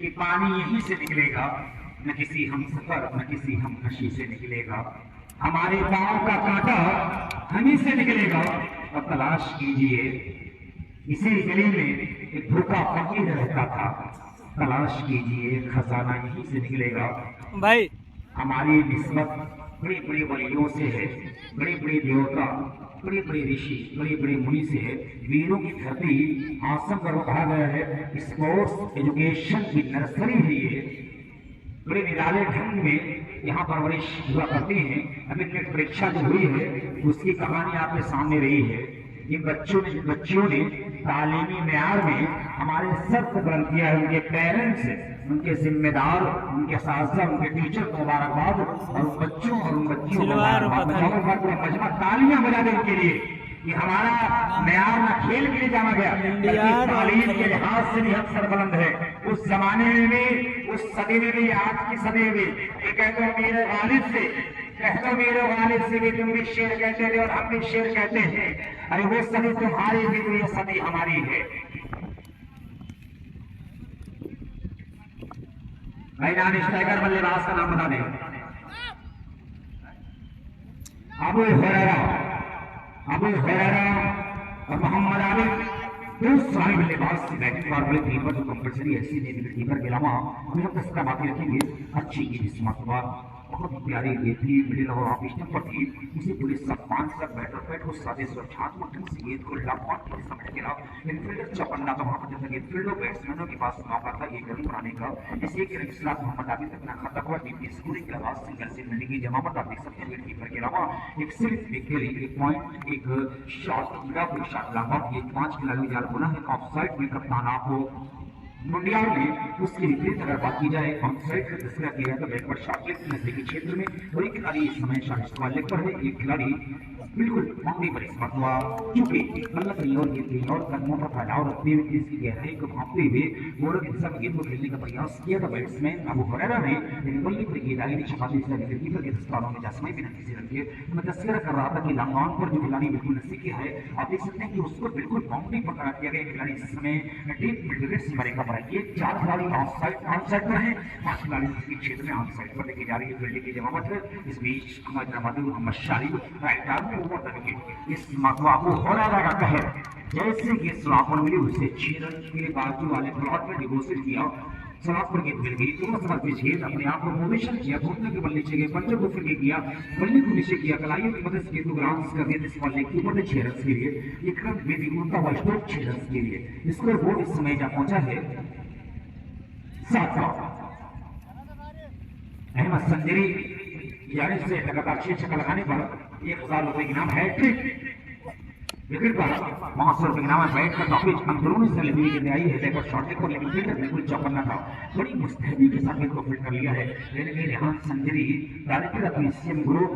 कि पानी यहीं से निकलेगा, न किसी हमसफर न किसी हमनशी से निकलेगा। हमारे पांव का कांटा हमी से निकलेगा। और तलाश कीजिए, इसी गली में एक भूखा फकीर रहता था। तलाश कीजिए, खजाना यहीं से निकलेगा। भाई हमारी निस्बत बड़ी बड़ी वलियों से है, बड़ी बड़ी देवता, बड़े बड़े ऋषि, बड़े बड़े मुनि से है। वीरों की धरती आसम पर कहा गया है। स्पोर्ट्स एजुकेशन की नर्सरी है ये। बड़े निराले ढंग में यहाँ परवरिश हुआ करती है। अभी नेट परीक्षा जो हुई है उसकी कहानी आपके सामने रही है। इन बच्चियों ने तालीमी मेयार में हमारे सर को बुलंद किया है। उनके पेरेंट्स, उनके जिम्मेदार, उनके साथी, उनके टीचर को मुबारकबाद। और उन बच्चों और उन बच्चियों को मुबारकबाद। तालियां बजा दें उनके लिए कि हमारा मेयार ना खेल के लिए जाना गया, तालीम के लिहाज से भी हम सरबुलंद है। उस जमाने में भी, उस सदी में भी, आज की सदी में भी। ये कहते हैं मेरे वालिद से, कहते मेरे वालिद से भी तुम भी शेर कहते थे और हम भी शेर कहते हैं। अरे वो सदी तुम्हारी भी तो ये सदी हमारी है। भाई नाम स्ट्राइकर बल्लेबाज का नाम बता दें। अबू हुरैरा और मोहम्मद आबिद दो सारे बल्लेबाज से बैटिंग और बड़े टीम पर जो कंपल्सरी ऐसी नहीं विकेट कीपर के अलावा हम लोग दस बातें रखेंगे। अच्छी इस मरतबा बहुत प्यारी ये थी, मिडिल और ऑफ स्टंप पर थी। उसे पूरे सम्मान से बैटर बैट को सादे सुरक्षात्मक ढंग से गेंद को लॉक के समय गिरा। इनफील्डर चौकन्ना तो वहां पर जैसे इनफील्डर बैट्समैनों के पास मौका था एक रन बनाने का। इसी के खिलाफ मोहम्मद आबिद अपना खाता हुआ टीम स्कोरिंग के अलावा सिंगल से मिलने की जमावट आप देख सकते हैं। विकेट कीपर के अलावा एक सिर्फ एक पॉइंट, एक शॉट गिरा, कोई शॉट लगा, ये 5 खिलाड़ी जाल बोला है। ऑफ साइड में कप्तान आपको मुंडियाल में उसके विपरीत अगर बात की जाए ऑनसाइड का तस्करा किया तो बैकवर्ड शॉट लेग नजदीकी क्षेत्र में कोई खिलाड़ी इस समय शॉट इस्तेमाल लेग पर है। एक खिलाड़ी बिल्कुल बाउंड्री पर इस्तेमाल हुआ, चूंकि बल्ला कहीं और गेंद कहीं और कदमों का फैलाव रखते हुए इसकी गहराई को भांपते हुए बॉलर की दिशा में गेंद को खेलने का प्रयास किया था बैट्समैन अबू हुरैरा ने। लेकिन बल्ले पर गेंद आई नहीं, छपाती से विकेट कीपर के दस्तानों में जसमई बिना किसी रन के। मैं तस्करा कर रहा था कि लंगान पर जो खिलाड़ी बिल्कुल नजदीकी है, आप देख सकते हैं कि उसको बिल्कुल बाउंड्री पर करा दिया गया। खिलाड़ी इस समय डीप मिड से बरेगा पर है। 4 खिलाड़ी ऑनसाइड पर है, 5 खिलाड़ी इसके क्षेत्र में ऑनसाइड पर लेके जा रही है। फील्डिंग की जमावट है। इस बीच मोहम्मद शारिब राइट आर्म में ओवर द विकेट। इस मौका अबू हुरैरा का कहर जैसे कि स्लॉपर मिली उसे 6 रन के बाजू वाले प्लॉट में डिपोजिट किया। स्लॉप पर गेंद मिल गई, दोनों तरफ से छेद, अपने आप को मोबिशन किया, घुटने के बल नीचे गए, पंजों को फिर किया, बल्ले को नीचे किया, कलाइयों की मदद से गेंद को ग्राउंड कर दिया। इस बल्ले के ऊपर 6 रन के लिए एक रन में भी उड़ता हुआ स्ट्रोक 6 रन के लिए स्कोर बोर्ड इस समय जा पहुंचा है 700। अहमद संजरी 41 से लगातार 6 छक्का लगाने पर 1000 रुपए के नाम हैट्रिक। विकेट पर 500 रुपए के नाम बैट का टॉपिच अंदरूनी से लगी गेंद आई है। बैकवर्ड शॉट लेग पर, लेकिन फील्डर बिल्कुल चौकन्ना था, बड़ी मुस्तैदी के साथ गेंद को फील्ड कर लिया है। लेकिन रेहान संजरी डायरेक्टर अपनी सीएम ग्रुप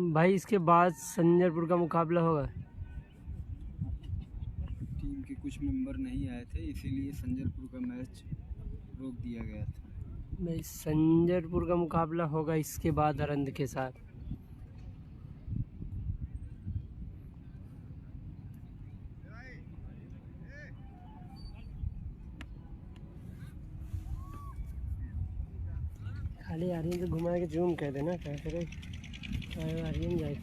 भाई इसके बाद संजरपुर का मुकाबला होगा। टीम के कुछ मेंबर नहीं आए थे, इसीलिए संजरपुर का मैच रोक दिया गया था। भाई संजरपुर का मुकाबला होगा इसके बाद अरंद के साथ। खाली आर्यन से घुमा के जूम कर देना, क्या करे आर्यन जाए।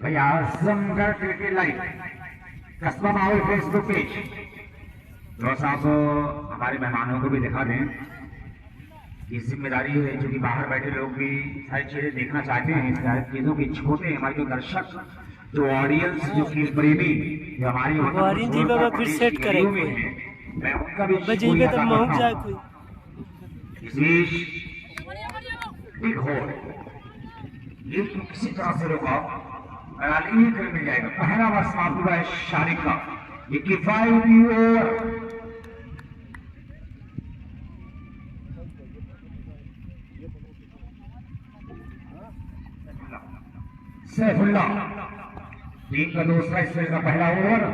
भैया आजमगढ़ क्रिकेट लाइव कस्बा माहौल फेसबुक पेज थोड़ा सा आप हमारे मेहमानों को भी दिखा दें। ये जिम्मेदारी है, जो कि बाहर बैठे लोग भी सारी चीजें देखना चाहते हैं, सारी चीजों के इच्छुक होते हैं। हमारे जो दर्शक, जो ऑडियंस, जो खेल प्रेमी, जो हमारी फिर सेट करेंगे, मैं उनका भी बजेगा तब पहुंच जाए कोई। इस बीच बिग होल ये तो किसी तरह से रोका, रैली कर मिल जाएगा। पहला ओवर समाप्त हुआ है शारिक का, ये किफायती ओवर। सैफुल्ला टीम का दूसरा स्पेल का पहला ओवर,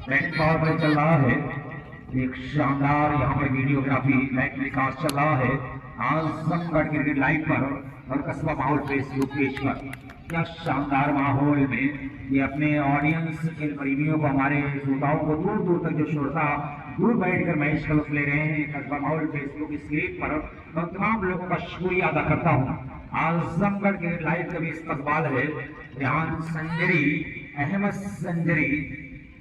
बैटिंग पावर प्ले चल रहा है। एक शानदार यहाँ पर वीडियोग्राफी लाइव टेलीकास्ट चल रहा है आजमगढ़ क्रिकेट लाइव पर और कस्बा माहौल फेसबुक पेज पर। क्या शानदार माहौल में ये अपने ऑडियंस, खेल प्रेमियों को, हमारे श्रोताओं को दूर दूर तक जो श्रोता दूर बैठकर मैच का लुत्फ ले रहे हैं कस्बा माहौल फेसबुक स्क्रीन पर, मैं तमाम लोगों का शुक्रिया अदा करता हूँ। आजमगढ़ के लाइव का भी इस्तकबाल है। रेहान संजरी, अहमद संजरी,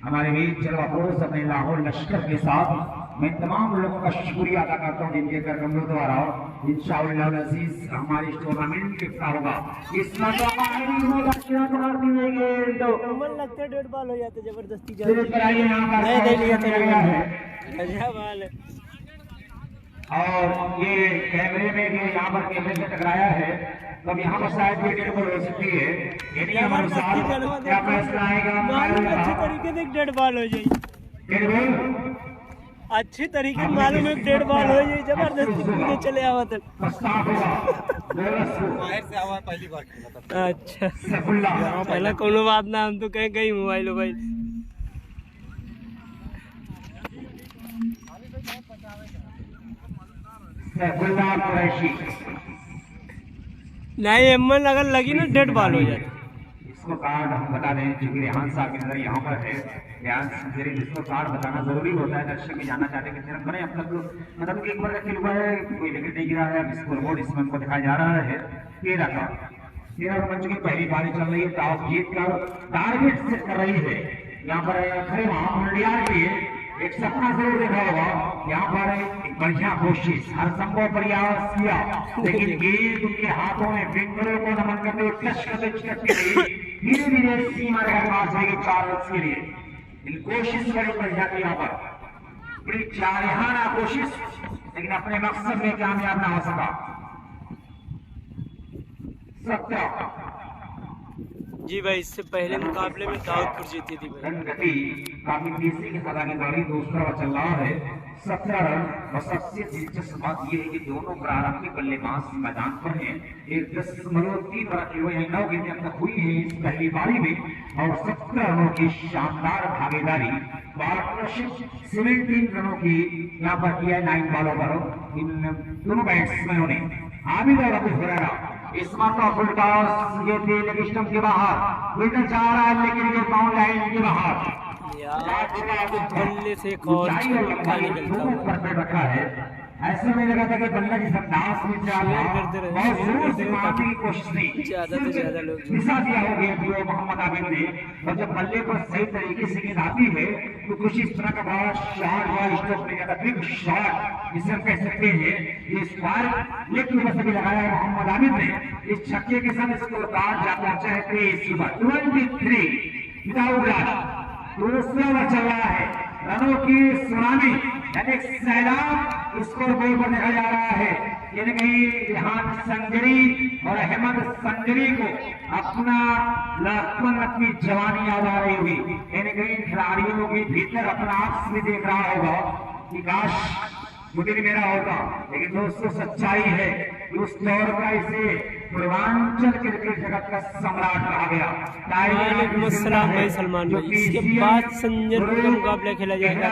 हमारे वीर जलवापोज अपने लाहौर लश्कर के साथ। मैं तमाम लोगों का शुक्रिया अदा करता हूँ जिनके करकमलों द्वारा इंशाअल्लाह अज़ीज हमारे इस टूर्नामेंट के क्या होगा। इस मन लगता है 1.5 बॉल हो जाते जबरदस्ती है और ये कैमरे में भी यहाँ पर कैमरे से टकराया है, तब यहाँ पर शायद ये 1.5 बॉल हो सकती है। यदि अनुसार क्या फैसला आएगा, अच्छे तरीके से 1.5 बॉल हो जाए, 1.5 बॉल अच्छी तरीके से मालूम है 1.5 बॉल हो जाए, जबरदस्ती कूदे चले आवा तक। पहली बार खेला था। अच्छा पहला कोनो बात ना, हम तो कहीं कहीं मोबाइल मोबाइल नहीं एमन अगर लगी ना 1.5 बॉल हो जाए। इसको कार्ड हम बता दें, क्योंकि रेहान साहब के नजर यहाँ पर है। रेहान संजरी इसको कार्ड बताना जरूरी होता है, दर्शक भी जानना चाहते हैं कितने रन बने अब तक। मतलब एक बार खेल हुआ है, कोई विकेट नहीं गिरा है। स्कोर बोर्ड इसमें हमको दिखाया जा रहा है 13 का। 13 रन बन चुकी, पहली पारी चल रही है। टॉस जीत कर टारगेट सेट कर रही है यहाँ पर खड़े मंडियार के लिए। एक सपना जरूर देखा होगा यहाँ पर, एक बढ़िया कोशिश, हर संभव प्रयास किया, लेकिन गेंद उनके हाथों में, फिंगरों को नमन करते हुए टच करते धीरे धीरे सीमा रेखा पास जाएगी 4 रन के लिए। लेकिन कोशिश करें बढ़िया की यहाँ पर, बड़ी चारिहाना कोशिश, लेकिन अपने मकसद में कामयाब ना हो सका। 17 जी भाई, इससे पहले मुकाबले में दाऊदपुर जीती थी। रन गति काफी तेजी के साथ आगे बढ़ी, दूसरा ओवर चल रहा है 17 रन। और सबसे दिलचस्प बात यह है कि दोनों प्रारंभिक बल्लेबाज मैदान पर हैं। एक 10.3 ओवर खेले हुए हैं, 9 गेंदें अब तक हुई हैं इस पहली पारी में और 17 रनों की शानदार भागीदारी, पार्टनरशिप 17 रनों की यहाँ पर किया है 9 बॉलों पर इन दोनों बैट्समैनों ने। आबिद और अबू हुरैरा इस मरतबा फुल टॉस, ये थे लेग स्टंप के बाहर, फील्डर जा रहा है लेकिन ये बाउंड लाइन के बाहर। बल्ले से एक और छक्का निकलता रखा है। ऐसा नहीं लगा था कि बल्ला जिस अंदाज में जा रहा है और जोर से मारने की कोशिश नहीं, ज्यादा से ज्यादा लोग दिशा दिया हो गया जो मोहम्मद आबिद ने। और जब बल्ले पर सही तरीके से गेंद आती है तो कुछ इस तरह का बड़ा शॉट हुआ, स्ट्रोक में जाता, बिग शॉट जिसे हम कह सकते हैं। ये स्क्वायर लेग की वजह से भी लगाया है मोहम्मद आबिद ने। इस छक्के के साथ इसको कार्ड जा पहुंचा है 23 विदाउट रन। दूसरा ओवर चल रहा है, रनों की सुनामी यानी सैलाब स्कोर बोर्ड पर देखा जा रहा है। यानी कहीं रेहान संजरी और अहमद संजरी को अपना लड़कपन, अपनी जवानी याद आ रही होगी। यानी कहीं खिलाड़ियों के भीतर अपना आप भी देख रहा होगा कि काश मुझे भी मेरा होगा। लेकिन दोस्तों सच्चाई है कि उस दौर का इसे पूर्वांचल क्रिकेट जगत का सम्राट कहा गया। भाई सलमान भाई, इसके बाद संजर का मुकाबला खेला जाएगा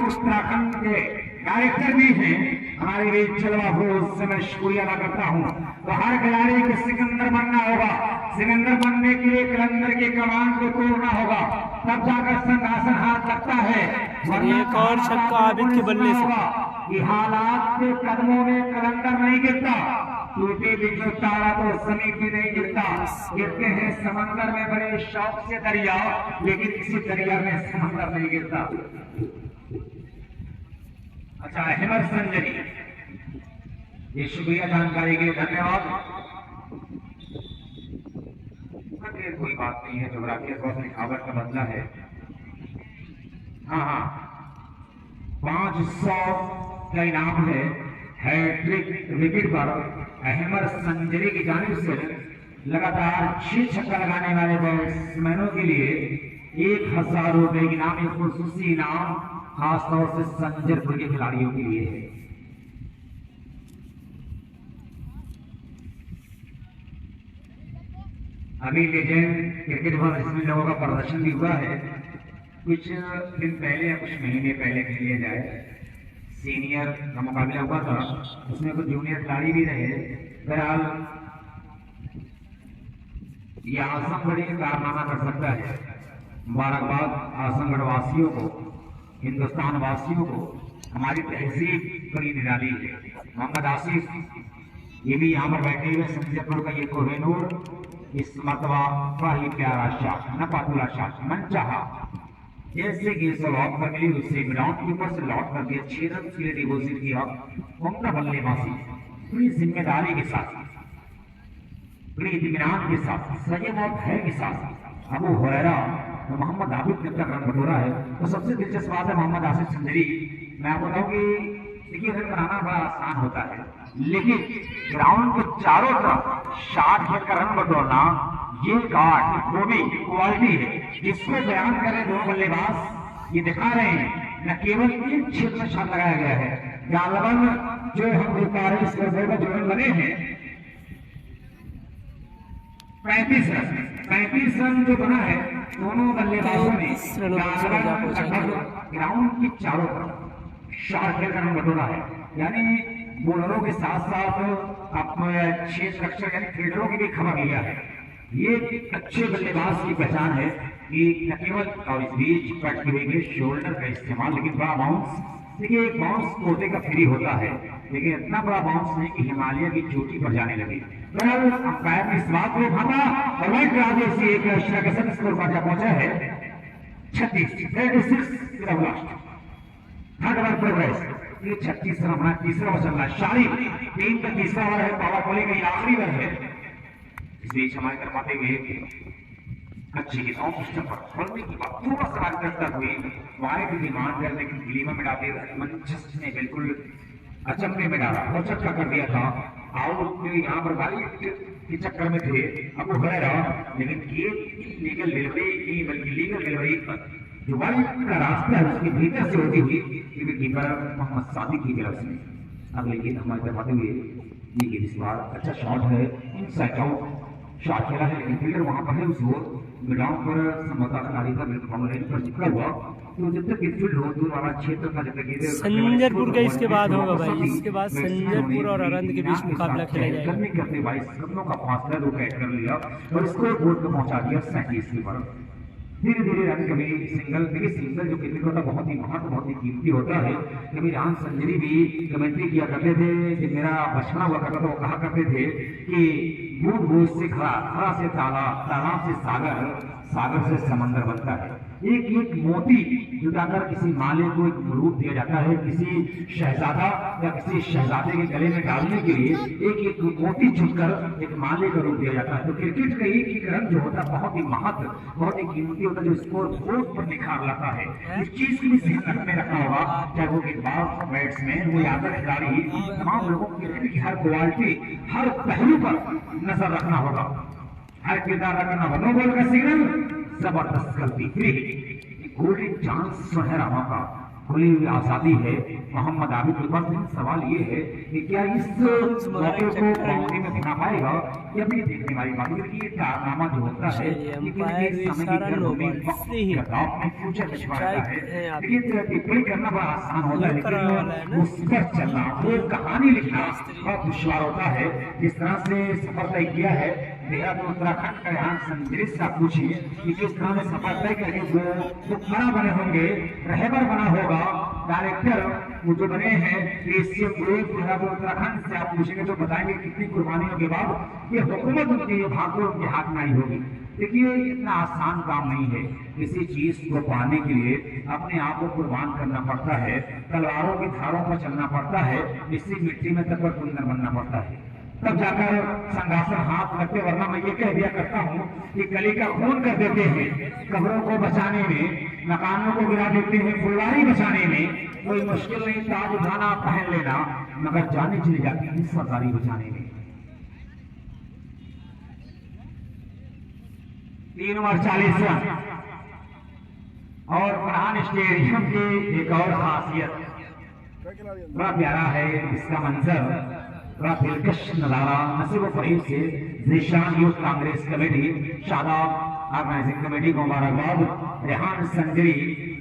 उत्तराखंड के डायरेक्टर भी हैं हमारे बीच जलवापोज से मैं शुक्रिया अदा करता हूँ। तो हर खिलाड़ी को सिकंदर बनना होगा, सिकंदर बनने के लिए कलंदर के कमान को तोड़ना होगा, तब जाकर सिंहासन हाथ लगता है। एक और छक्का आबिद के बल्ले से। कि हालात के कदमों में कलंदर नहीं गिरता, टूटे भी जो तारा तो समीप भी नहीं गिरता। गिरते हैं समंदर में बड़े शौक से दरिया, लेकिन किसी दरिया में समंदर नहीं गिरता। अच्छा, अहमद संजरी, ये शुक्रिया जानकारी के लिए धन्यवाद। कोई बात नहीं है, जोग्राफिया थोड़ा सा लिखावट का बदला है। हाँ, 500 का इनाम है हैट्रिक विकेट पर अहमद संजरी की जानिब से। लगातार 6 छक्का लगाने वाले बैट्समैनों के लिए 1000 रुपए की इनाम, एक खुसूसी इनाम खासतौर से संजरपुर के खिलाड़ियों के लिए है। अभी लेजेंड क्रिकेट पर इसमें लोगों का प्रदर्शन भी हुआ है। कुछ दिन पहले या कुछ महीने पहले कह लिया जाए, सीनियर का मुकाबला हुआ था, उसमें कुछ जूनियर खिलाड़ी भी रहे। बहरहाल ये आजमगढ़ का कारनामा कर सकता है। मुबारकबाद आजमगढ़ वासियों को, हिंदुस्तान वासियों को। हमारी तहजीब बड़ी निराली है। मोहम्मद आसिफ ये भी यहाँ पर बैठे हुए, संजयपुर का ये कोहिनूर, इस मरतबा ही प्यारा शाह, न पातुला शाह, मन चाहा जैसे कि लौट कर मिली उससे ग्राउंड के ऊपर से लौट करके 6 रन के लिए डिपोजिट किया। उम्दा बल्लेबाजी पूरी जिम्मेदारी के साथ, पूरी इत्मीनान के साथ, संयम और धैर्य के साथ अबू हुरैरा तो मोहम्मद आबिद ने अपना रन बटोरा है। तो सबसे दिलचस्प बात है मोहम्मद आसिफ संजरी, मैं आपको बताऊं कि देखिए रन बनाना बड़ा आसान होता है, लेकिन ग्राउंड के चारों तरफ शॉट खेल कर रन बटोरना ये गार्ड खूबी क्वालिटी है, जिसको बयान करें दो बल्लेबाज ये दिखा रहे हैं। न केवल एक क्षेत्र में शॉट लगाया गया है, गालबन जो हम देख पा रहे हैं स्कोर में जो रन बने हैं 35 रन जो बना है दोनों बल्लेबाजों ने ग्राउंड के चारों तरफ शॉट खेल कर रन बटोरा है। यानी बॉलरों के साथ साथ अपने क्षेत्र रक्षक यानी फील्डरों की भी खबर लिया है। ये अच्छे बल्लेबाज की पहचान है कि न केवल और इस बीच कट हुए शोल्डर का इस्तेमाल, लेकिन बड़ा बाउंस, देखिए एक बाउंस कोटे का फ्री होता है, लेकिन इतना बड़ा बाउंस नहीं कि हिमालय की चोटी पर जाने लगे। अंपायर ने इस बात को भागा और वाइट राजे से एक रशिया के साथ स्कोर पर पहुंचा है 36 लास्ट थर्ड ओवर प्रोग्रेस। ये 36 रन अपना तीसरा ओवर चल रहा है, शारी टीम का तीसरा ओवर है, पावर प्ले का आखिरी ओवर है। इस बीच हमारे करवाते हुए अच्छी गेंदों सिस्टम पर खोलने की बात थोड़ा सा करता हुए वाइड डिमांड करने की गलीमा में डालते मंचस्टर ने बिल्कुल अचंभे में डाला और चक्का कर दिया था। आउट यहाँ पर वाइट के चक्कर में थे अबू हुरैरा, लेकिन ये लीगल डिलीवरी नहीं बल्कि लीगल डिलीवरी जो वाइट का रास्ता है उसके भीतर से होती हुई कीपर मोहम्मद सादिक की तरफ से अगले गेंद हमारे करवाते हुए ये गेंद इस बार अच्छा शॉट है, इनसाइड आउट शॉट खेला है, लेकिन फील्डर वहां पर है उस ओर ग्राउंड पर समझौता खिलाड़ी का बिल्कुल बाउंड्री पर चिपका हुआ। तो जब तक फील्ड हो दूर वाला क्षेत्र का जब तक संजरपुर का इसके बाद होगा भाई, इसके बाद संजरपुर और अरंद के बीच मुकाबला खेला जाएगा। करने 22 कदमों का फासला दो कैच कर लिया और स्कोर बोर्ड पर पहुंचा दिया 37 पर। धीरे धीरे रन कभी सिंगल, देखिए सिंगल जो क्रिकेट होता बहुत ही महत्व, बहुत ही कीमती होता है। कभी राम संजरी भी कमेंट्री किया करते थे, जब मेरा बचपना हुआ करता था वो कहा करते थे कि बूंद बूंद से खड़ा, खड़ा से तालाब, तालाब से सागर, सागर से समंदर बनता है। एक एक मोती जुटाकर किसी माले को एक रूप दिया जाता है, किसी शहजादा या किसी शहजादे के गले में डालने के लिए एक एक मोती चुनकर एक माले का रूप दिया जाता है। तो क्रिकेट का एक एक रन जो होता है बहुत ही महत्व, बहुत ही कीमती होता है, जो स्कोर बोर्ड पर निखार लाता है। इस चीज को भी ध्यान में रखा होगा, चाहे वो गेंदबाज, बैट्समैन, वो यादव खिलाड़ी, तमाम लोगों को क्रिकेट की हर क्वालिटी, हर पहलू पर नजर रखना होगा, हर किरदार रखना होगा। नो बॉल का सिग्नल, जबरदस्त गलती, फ्री गोल्डन चांस सुनहरा मौका, खुली हुई आजादी है मोहम्मद आबिद के पास। सवाल ये है कि क्या इस मौके को बाउंड्री में बना पाएगा, यह भी देखने वाली बात है कि ये कारनामा जो होता है लेकिन टिप्पणी करना बड़ा आसान होता है, लेकिन उस पर चलना, वो कहानी लिखना बहुत दुश्वार होता है। जिस तरह से सफर तय किया है देहरादून उत्तराखंड का यहाँ संजरी से आप पूछिए कि किस तरह से सफर तय करके वो खड़ा बने होंगे, रहबर बना होगा, डायरेक्टर वो जो बने हैं एशियन ग्रुप उत्तराखंड से, आप पूछेंगे तो बताएंगे कितनी कुर्बानियों के बाद ये हुकूमत उनकी भागदौड़ उनके हाथ में आई होगी। देखिए इतना आसान काम नहीं है, किसी चीज को पाने के लिए अपने आप को कुर्बान करना पड़ता है, तलवारों की धारों पर चलना पड़ता है, इसी मिट्टी में तक पर कुंदन बनना पड़ता है, तब जाकर संघासन हाथ लगते। वरना मैं ये कह दिया करता हूँ कि कली का खून कर देते हैं कब्रों को बचाने में, मकानों को गिरा देते हैं फुलवारी बचाने में, कोई मुश्किल नहीं, ताज उठाना पहन लेना, मगर जाने चली जाती है सरकारी बचाने में। 3 ओवर 40 रन। और फरहान स्टेडियम की एक और खासियत बड़ा प्यारा है, इसका मंजर बड़ा दिलकश नजारा। नसीब फरीद से Zeeshan youth Congress committee, Shadab organising committee को मुबारकबाद। रेहान संजरी,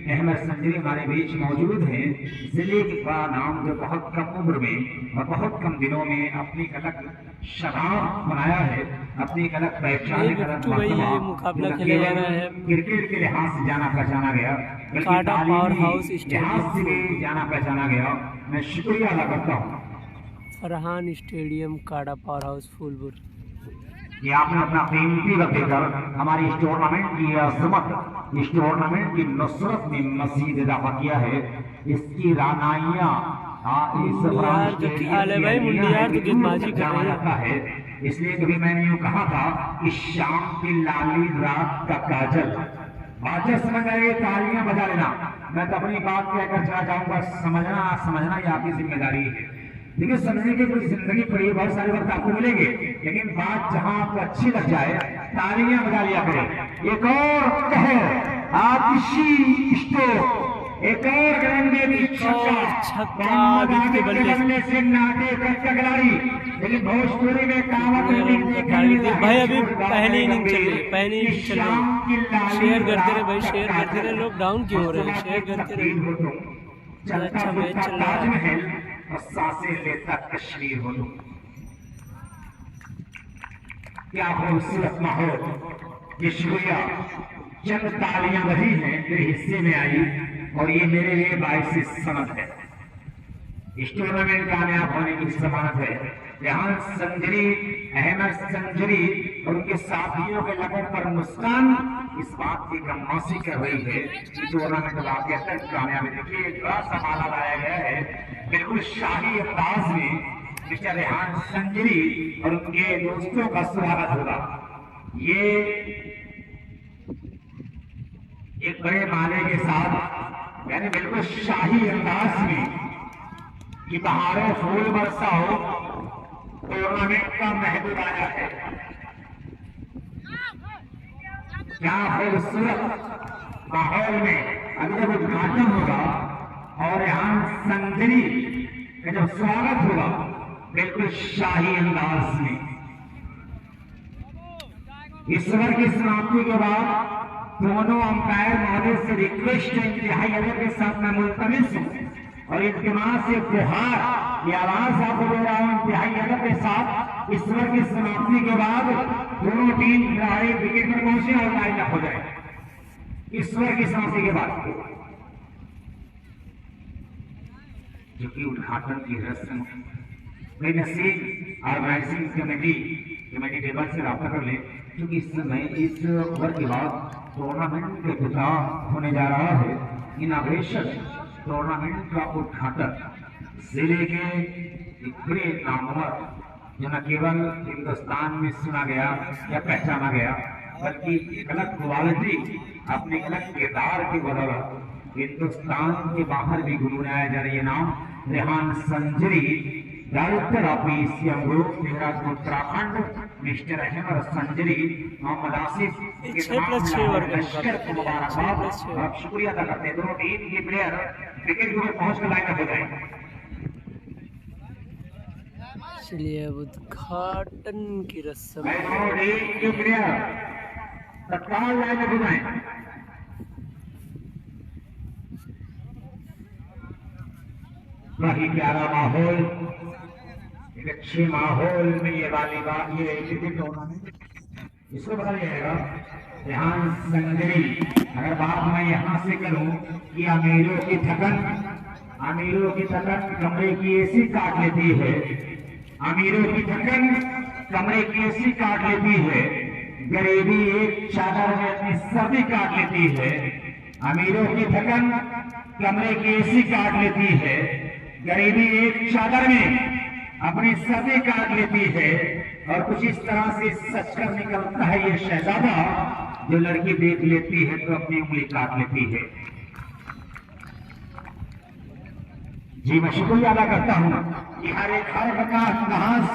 अहमद संजरी हमारे बीच मौजूद हैं। जिले का नाम जो बहुत कम उम्र में और बहुत कम दिनों में अपनी अलग शनाख्त बनाया है, अपनी अलग पहचान, मुकाबला खेला जा रहा है क्रिकेट के लिहाज से जाना पहचाना गया, काटा पावर हाउस लिहाज से भी जाना पहचाना गया। मैं शुक्रिया अदा करता हूँ फरहान स्टेडियम, काड़ा पावर हाउस, फूलपुर। कि आपने अपना कीमती वक्त देकर हमारी इस टूर्नामेंट की अजमत, इस टूर्नामेंट की नुसरत में मजीद इजाफा किया है। इसकी रानाइयाँ जाता है, इसलिए कभी मैंने यूँ कहा था कि शाम की लाली रात का काजल। बाजा समझ आए, तालियां बजा लेना। मैं तो अपनी बात कहकर चला जाऊंगा, समझना ये आपकी जिम्मेदारी है। देखिए समझने की कोई जिंदगी पड़ी, बहुत सारे वक्त आपको मिलेंगे, लेकिन बात जहां आपको अच्छी लग जाए तालियां बजा लिया करें। एक और कहे आतिशी स्टोक, एक और छक्का से नाटे का खिलाड़ी, लेकिन भोजपुरी में कहावत भाई अभी पहली इनिंग चल रही, पहली इनिंग चल रही। शेयर करते रहे भाई, शेयर करते रहे। लोग डाउन क्यों हो रहे हैं? शेयर करते रहे। अच्छा मैच चल रहा है। सांसें लेता कश्मीर हो लूं, क्या खूबसूरत माहौल। ये शुक्रिया, चंद तालियां बजी हैं मेरे हिस्से में आई, और ये मेरे लिए बाइस सनद है, इस टूर्नामेंट कामयाब होने की जमानत है। रेहान संजरी, अहमद संजरी और उनके साथियों के लबों पर मुस्कान इस बात की गम्मासी कर रही है कि टूर्नामेंट वाकई तक कामयाबी। देखिए बड़ा समाला लाया गया है, बिल्कुल शाही अंदाज में मिस्टर रेहान संजरी और उनके दोस्तों का स्वागत होगा। ये एक बड़े माले के साथ, यानी बिल्कुल शाही अंदाज में कि बहारों फूल बरसा हो, टूर्नामेंट का महबूब आया है। क्या खूबसूरत माहौल में अभी जब उद्घाटन होगा और यहाँ संजरी का जब स्वागत होगा बिल्कुल शाही अंदाज में, ईश्वर की समाप्ति के बाद दोनों अंपायर महोदय से रिक्वेस्ट है, इंतहाई अदब के साथ मैं मुल्तमिस हूँ और इल्तिमास से गुहार ये आवाज आपको दे रहा हूँ इंतहाई अदब के साथ, ईश्वर की समाप्ति के बाद दोनों टीम खिलाड़ी विकेट पर पहुंचे और लाइन अप हो जाए। ईश्वर की समाप्ति के बाद जो कि उद्घाटन की रस्म नसीब ऑर्गेनाइजिंग कमेटी टेबल से रब्ता कर ले, क्योंकि इस समय इस ओवर के बाद टूर्नामेंट का इख्तिताम होने जा रहा है। इनॉग्रेशन टूर्नामेंट का उद्घाटन जिले के एक बड़े नामवर जो न केवल हिंदुस्तान में सुना गया या पहचाना गया, बल्कि एक अलग क्वालिटी, अपने अलग किरदार की बदौलत हिंदुस्तान के बाहर भी गुनगुनाया जा रही है। नाम Rehan Sanjari, director of Asian group Uttarakhand, mister Ahmad Sanjari, Mohammad Asif के लश्कर को मुबारकबाद और शुक्रिया अदा करते हैं। दोनों टीम के प्लेयर विकेट पर पहुंचकर लाइन अप हो जाएंगे। चलिए अब उद्घाटन की रस्म तत्काल लाइन अप हो जाए। बड़ी प्यारा माहौल, एक अच्छे माहौल में ये वालीबॉल, ये क्रिकेट टूर्नामेंट इसको बताया जाएगा। रेहान संजरी, अगर बात मैं यहाँ से करूँ कि अमीरों की थकन अमीरों की थकन कमरे की एसी काट लेती है, अमीरों की थकन कमरे की एसी काट लेती है, गरीबी एक चादर में अपनी सर्दी काट लेती है। अमीरों की थकन कमरे की एसी काट लेती है, गरीबी एक चादर में अपनी सर्दी काट लेती है। और कुछ इस तरह से सच कर निकलता है ये शहजादा, जो लड़की देख लेती है तो अपनी उंगली काट लेती है। जी मैं शुक्रिया अदा करता हूं कि हर एक घर का अंदाज,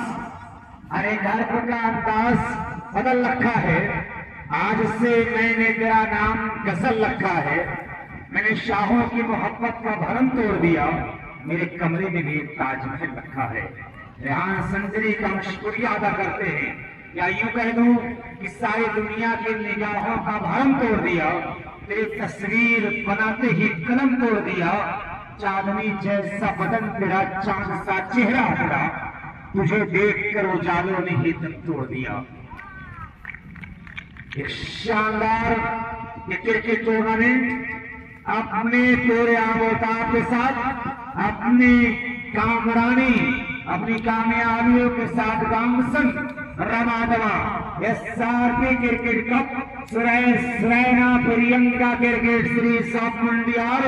हर एक घर का अंदाज बदल रखा है। आज से मैंने तेरा नाम गजल रखा है। मैंने शाहों की मोहब्बत का भरम तोड़ दिया, मेरे कमरे में भी एक ताजमहल रखा है। रेहान संजरी का हम शुक्रिया अदा करते हैं, या यूं कह दूं कि सारी दुनिया की निगाहों का भरम तोड़ दिया, तेरी तस्वीर बनाते ही कलम तोड़ दिया। चांदनी जैसा बदन तेरा, चांद सा चेहरा तेरा, तुझे देखकर उजालों ने ही दम तोड़ दिया। एक शानदार क्रिकेट टूर्नामेंट अपने पूरे आमोताब के साथ, अपनी कामरानी, अपनी कामयाबियों के साथ गामसन रमादवा SRP क्रिकेट कप सुरैना प्रियंका क्रिकेट सीरीज ऑफ मंडियाल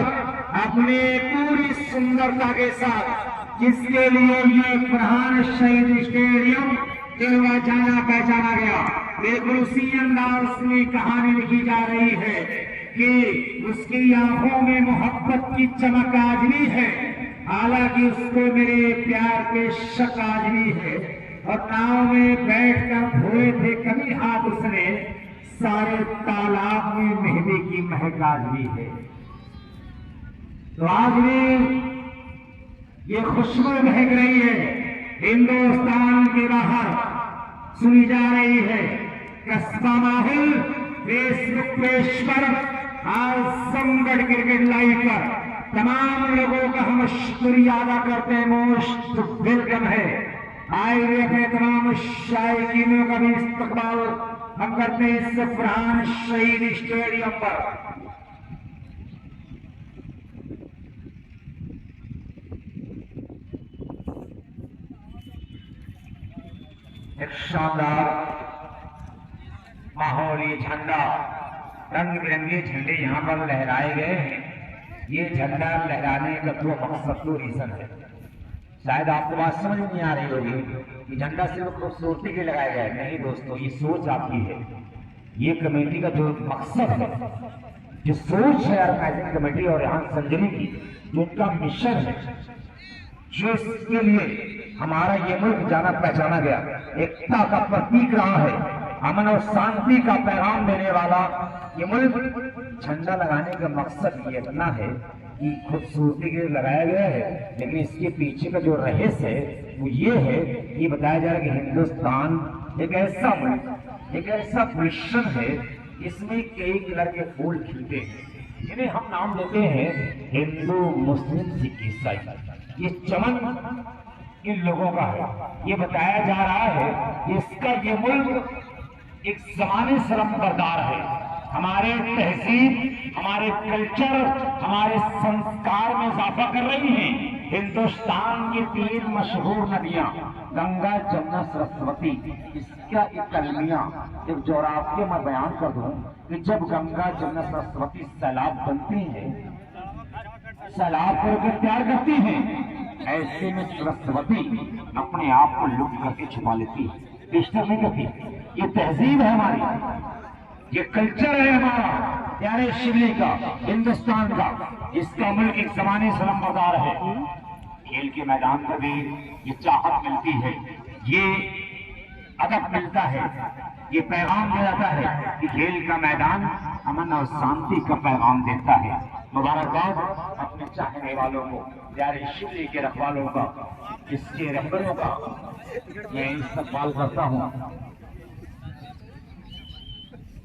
अपने पूरी सुंदरता के साथ, जिसके लिए ये फरहान शहीद स्टेडियम खेलवा जाना पहचाना गया। बिल्कुल उसी अंदाज में कहानी लिखी जा रही है कि उसकी आंखों में मोहब्बत की चमक आज भी है, हालांकि उसको मेरे प्यार के शक आज भी है। और नाव में बैठकर धोए थे कभी हाथ उसने, सारे तालाब में मेहंदी की महक आज भी है। तो आज भी ये खुशबू महक रही है, हिंदुस्तान के बाहर सुनी जा रही है। कस्बा माहौल फेसबुक पेज पर आजमगढ़ क्रिकेट लाइव पर तमाम लोगों का हम शुक्रिया अदा करते हैं। मोस्ट वेलकम है, आए हुए अपने तमाम शायकीनों का भी इस्तकबाल हम करते हैं इस फरहान शहीद स्टेडियम पर। एक शानदार माहौल, ये झंडा, रंग बिरंगे झंडे यहाँ पर लहराए गए हैं। ये झंडा लहराने का दो मकसद, दो रीजन है। शायद आपको बात समझ नहीं आ रही होगी कि झंडा सिर्फ खूबसूरती के लगाया गया है। नहीं दोस्तों, ये सोच आपकी है। ये कमेटी का जो मकसद है, जो सोच है ऑर्गेनाइजिंग कमेटी और यहाँ संजरी की, जो उनका मिशन है, जो इसके लिए हमारा ये मुल्क जाना पहचाना गया, एकता का प्रतीक रहा है, अमन और शांति का पैगाम देने वाला ये मुल्क। झंडा लगाने का मकसद ये इतना है कि खूबसूरती के लिए लगाया गया है, लेकिन इसके पीछे का जो रहस्य है वो ये है, ये बताया जा रहा है कि हिंदुस्तान एक ऐसा मुल्क, एक ऐसा मिशन है, इसमें कई कलर के फूल खिलते हैं, जिन्हें हम नाम देते हैं हिंदू, मुस्लिम, सिख, ईसाई। ये चमन इन लोगों का है। ये बताया जा रहा है कि इसका ये मुल्क एक जमाने से रंगबरदार है। हमारे तहजीब, हमारे कल्चर, हमारे संस्कार में इजाफा कर रही हैं। हिंदुस्तान की 3 मशहूर नदियां, गंगा, जमुना, सरस्वती, इसका एक अलमिया, एक जोराफिया मैं बयान कर दूं कि जब गंगा, जमुना, सरस्वती सैलाब बनती हैं, सैलाब करके प्यार करती हैं, ऐसे में सरस्वती अपने आप को लुप्त करके छुपा लेती है, डिस्टर्ब नहीं करती। ये तहजीब है हमारी, ये कल्चर है हमारा प्यारे शिवली का, हिंदुस्तान का, जिसका मुल्क एक जमाने से रंगबरदार है। खेल के मैदान पर भी ये चाहत मिलती है, ये अदब मिलता है, ये पैगाम दिया जाता है कि खेल का मैदान अमन और शांति का पैगाम देता है। मुबारकबाद अपने चाहने वालों को, प्यारे शिवली के रखवालों का, इसके रहबरों का मैं इस्तकबाल करता हूँ।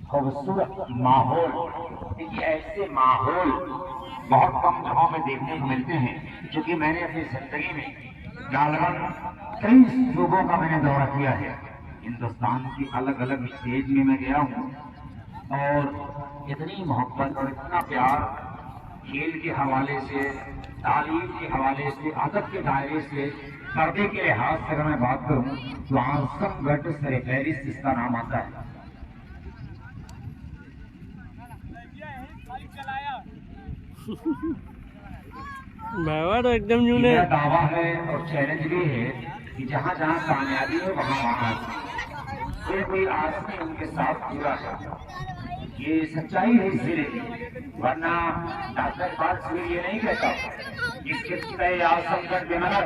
खूबसूरत माहौल, देखिए ऐसे माहौल बहुत कम जगहों में देखने को मिलते हैं, क्योंकि मैंने अपनी जिंदगी में गालबन कई सूबों का मैंने दौरा किया है। हिंदुस्तान की अलग अलग स्टेज में मैं गया हूँ और इतनी मोहब्बत और इतना प्यार खेल के हवाले से, तालीम के हवाले से, अदब के दायरे से, पर्दे के लिहाज से अगर मैं बात करूं तो आजमगढ़ सरफहरिस्त इसका नाम आता है। बाबा तो एकदम यूं मेरा दावा है और चैलेंज भी है कि जहाँ जहाँ कामयाबी है वहाँ कोई आदमी उनके साथ जुड़ा है। ये सच्चाई है इसलिए, वरना डॉक्टर इकबाल सिर्फ ये नहीं कहता कि आजमगढ़ बेनगर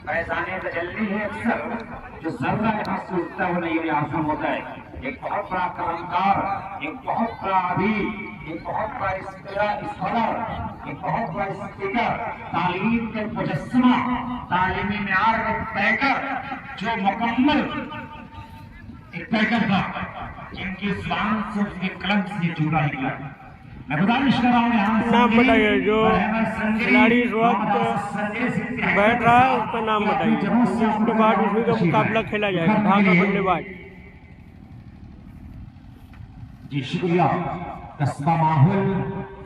पैसाने तजल्ली है अक्सर जो जर्रा यहाँ से उठता है वो नहीं आजम होता है। एक बहुत बड़ा कलाकार, एक बहुत बड़ा अदीब, एक बहुत बड़ा स्कॉलर, एक बहुत बड़ा स्पीकर, तालीम के मुजस्समा, तालीमी मेयार में पैकर, जो मुकम्मल एक पैकर था, जिनकी जुबान से उसके कलम से जुड़ा गया। मैं गुजारिश कर रहा हूँ यहाँ नाम बताइए जो खिलाड़ी इस वक्त बैठ रहा है उसका नाम बताइए, उसके बाद उसी का मुकाबला खेला जाएगा। ढाका बल्लेबाज। जी शुक्रिया। कस्बा माहौल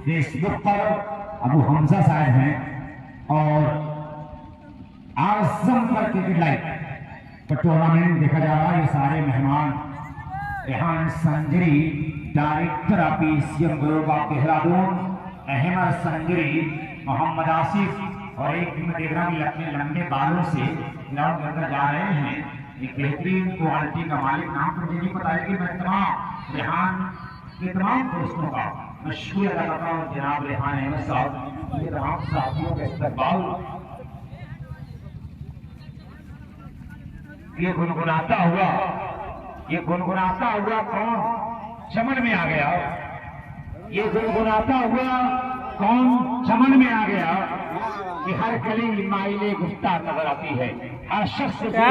फेसबुक पर अबू हमजा साहब हैं और आजमगढ़ क्रिकेट लाइव पर टूर्नामेंट देखा जा रहा है। ये सारे मेहमान Rehan Sanjari, director of PCM ग्लोबा देहरादून, अहमद संजरी, मोहम्मद आसिफ और एक दिन देख रहा हूँ अपने लंबे बालों से ग्राउंड के अंदर जा रहे हैं। एक बेहतरीन क्वालिटी का मालिक नाम पर मुझे पता है कि मैं तमाम रेहान के तमाम दोस्तों का मैं शुक्रिया अदा करता हूँ। जनाब रेहान अहमद साहब, ये तमाम साथियों का इस्तकबाल। ये गुनगुनाता हुआ कौन चमन में आ गया? ये गुनगुनाता हुआ कौन चमन में आ गया कि हर गली माइले गुफ्तार नजर आती है। हर शख्स करता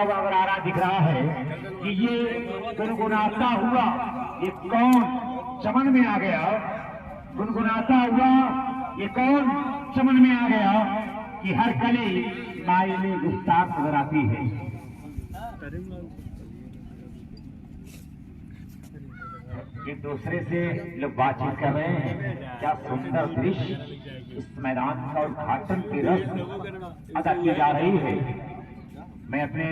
हुआ अगर आ रहा दिख रहा है कि ये गुनगुनाता हुआ ये कौन चमन में आ गया, गुनगुनाता हुआ ये कौन चमन में आ गया कि हर गली माइले गुफ्तार नजर आती है। एक दूसरे से लोग बातचीत कर रहे हैं। क्या सुंदर दृश्य इस मैदान का उद्घाटन की रस्म अदा की जा रही है। मैं अपने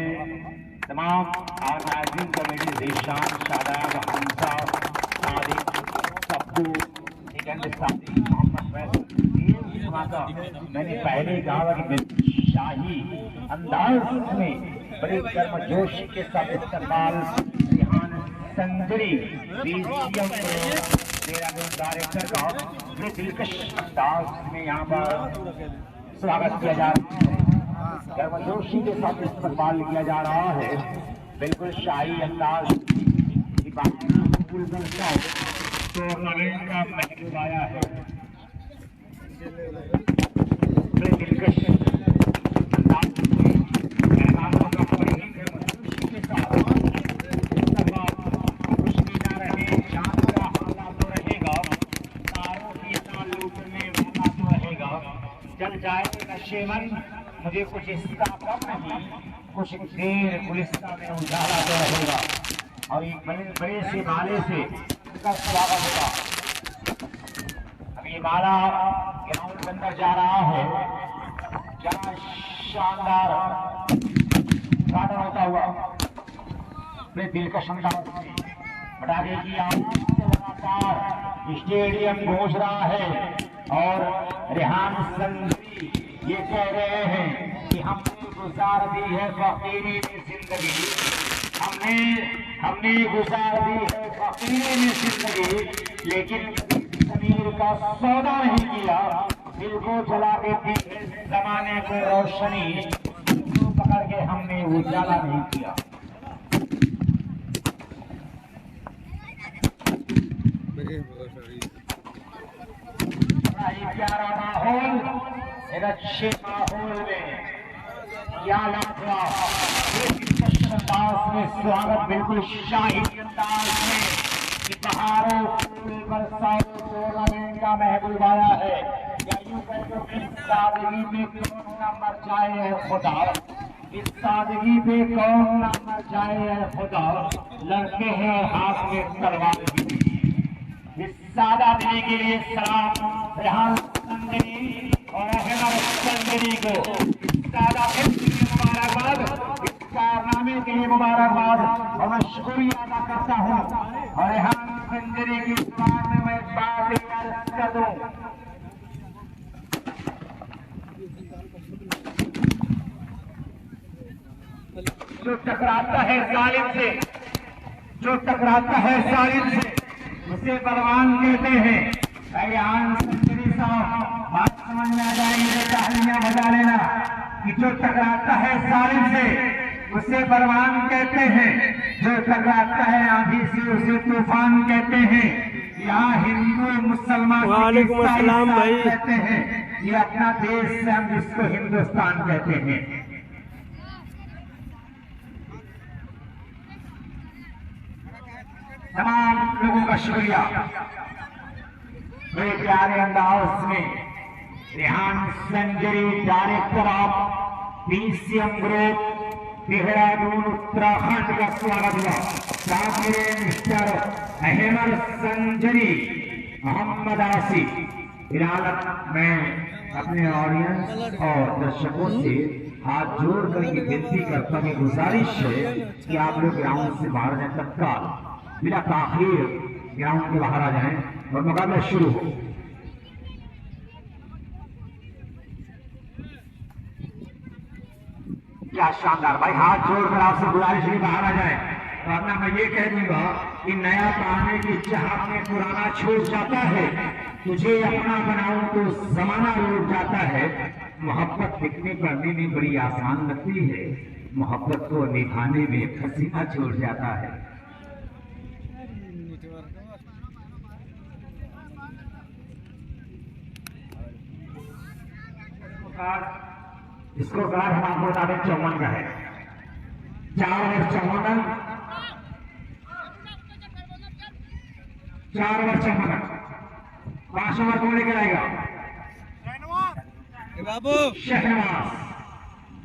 तमाम ऑर्गेनाइजिंग कमेटी ज़ीशान, शादाब, हमजा, सादिक, सब्बू, मैंने पहले कहा कि शाही अंदाज में बड़े गर्मजोशी के साथ इस्तेमाल संजरी देहरादून डायरेक्टर का बड़े दिलकश अंदाज में यहाँ पर स्वागत किया जा रहा है। गर्मजोशी के साथ इस्तेमाल किया जा रहा है। बिल्कुल शाही अंदाज की बात टूर्नामेंट का महबूब आया है। बड़े दिलकश चल जाए नशेमन, मुझे कुछ इसका कम नहीं, कुछ देर गुलिस्ता में उजाला तो रहेगा और एक बड़े से माले से उसका स्वागत होगा। अब ये माला ग्राउंड के अंदर जा रहा है। क्या शानदार गार्डन होता हुआ बड़े दिलकश अंदाज में पटाखे की आवाज से लगातार स्टेडियम गूंज रहा है और रेहान संजरी ये कह रहे हैं कि हमने गुजार दी है फकीरी में जिंदगी, हमने गुजार दी है फकीरी में जिंदगी, लेकिन जमीर का सौदा नहीं किया, दिल को जला के दी है जमाने को रोशनी, पकड़ के हमने उजाला नहीं किया। प्यारा माहौल, एक अच्छे माहौल में या अंदाज में स्वागत, बिल्कुल शाही अंदाज में कि बहारों फूल बरसाओ टूर्नामेंट का महबूब आया है। या यूं कहते इस सादगी पे कौन न मर जाए है खुदा, इस सादगी पे कौन न मर जाए है खुदा, लड़के हैं हाथ में तलवार की इस सादा दिली के लिए सलाम रेहान संजरी और अहमद संजरी को सादा दिल के लिए मुबारकबाद, इस कारनामे के लिए मुबारकबाद और मैं शुक्रिया अदा करता हूँ। और रेहान संजरी की दुकान में मैं बात कर दूं। जो टकराता है जालिम से, जो टकराता है जालिम से, उसे बलवान कहते हैं। रेहान संजरी साहब बात समझ में आ जाएगी तो तालियां बजा लेना कि जो टकराता है जालिम से उसे बलवान कहते हैं, जो टकराता है आंधी से उसे तूफान कहते हैं। यहाँ हिंदू मुसलमान वालेकुम अस्सलाम भाई कहते हैं, ये अपना देश से हम जिसको हिंदुस्तान कहते हैं। तमाम लोगों का शुक्रिया। बड़े प्यारे अंदाज में Rehan Sanjari director of PCM group Dehradun Uttarakhand का स्वागत हुआ। साथ में मिस्टर अहमद संजरी मोहम्मद आसिफ। फिलहाल मैं अपने ऑडियंस और दर्शकों से हाथ जोड़कर ये विनती करता हूँ, गुजारिश है कि आप लोग ग्राउंड से बाहर जाए, तत्काल बिना ताखीर ग्राउंड के बाहर आ जाएं और मुकाबला शुरू हो। क्या शानदार भाई, हाथ जोड़कर आपसे गुजारिश है बाहर आ जाए। वरना मैं ये कह दूंगा कि नया पाने की चाहत में पुराना छूट जाता है, तुझे अपना बनाऊं तो जमाना लौट जाता है। मोहब्बत दिखने पढ़ने में बड़ी आसान लगती है, मोहब्बत को निभाने में पसीना छोड़ जाता है। इसको कार हम आपको बता दें 54 का है। 4 over 54 run, 4 over 54 run, 5 over कौन लेकर आएगा? बाबू शहनवाज।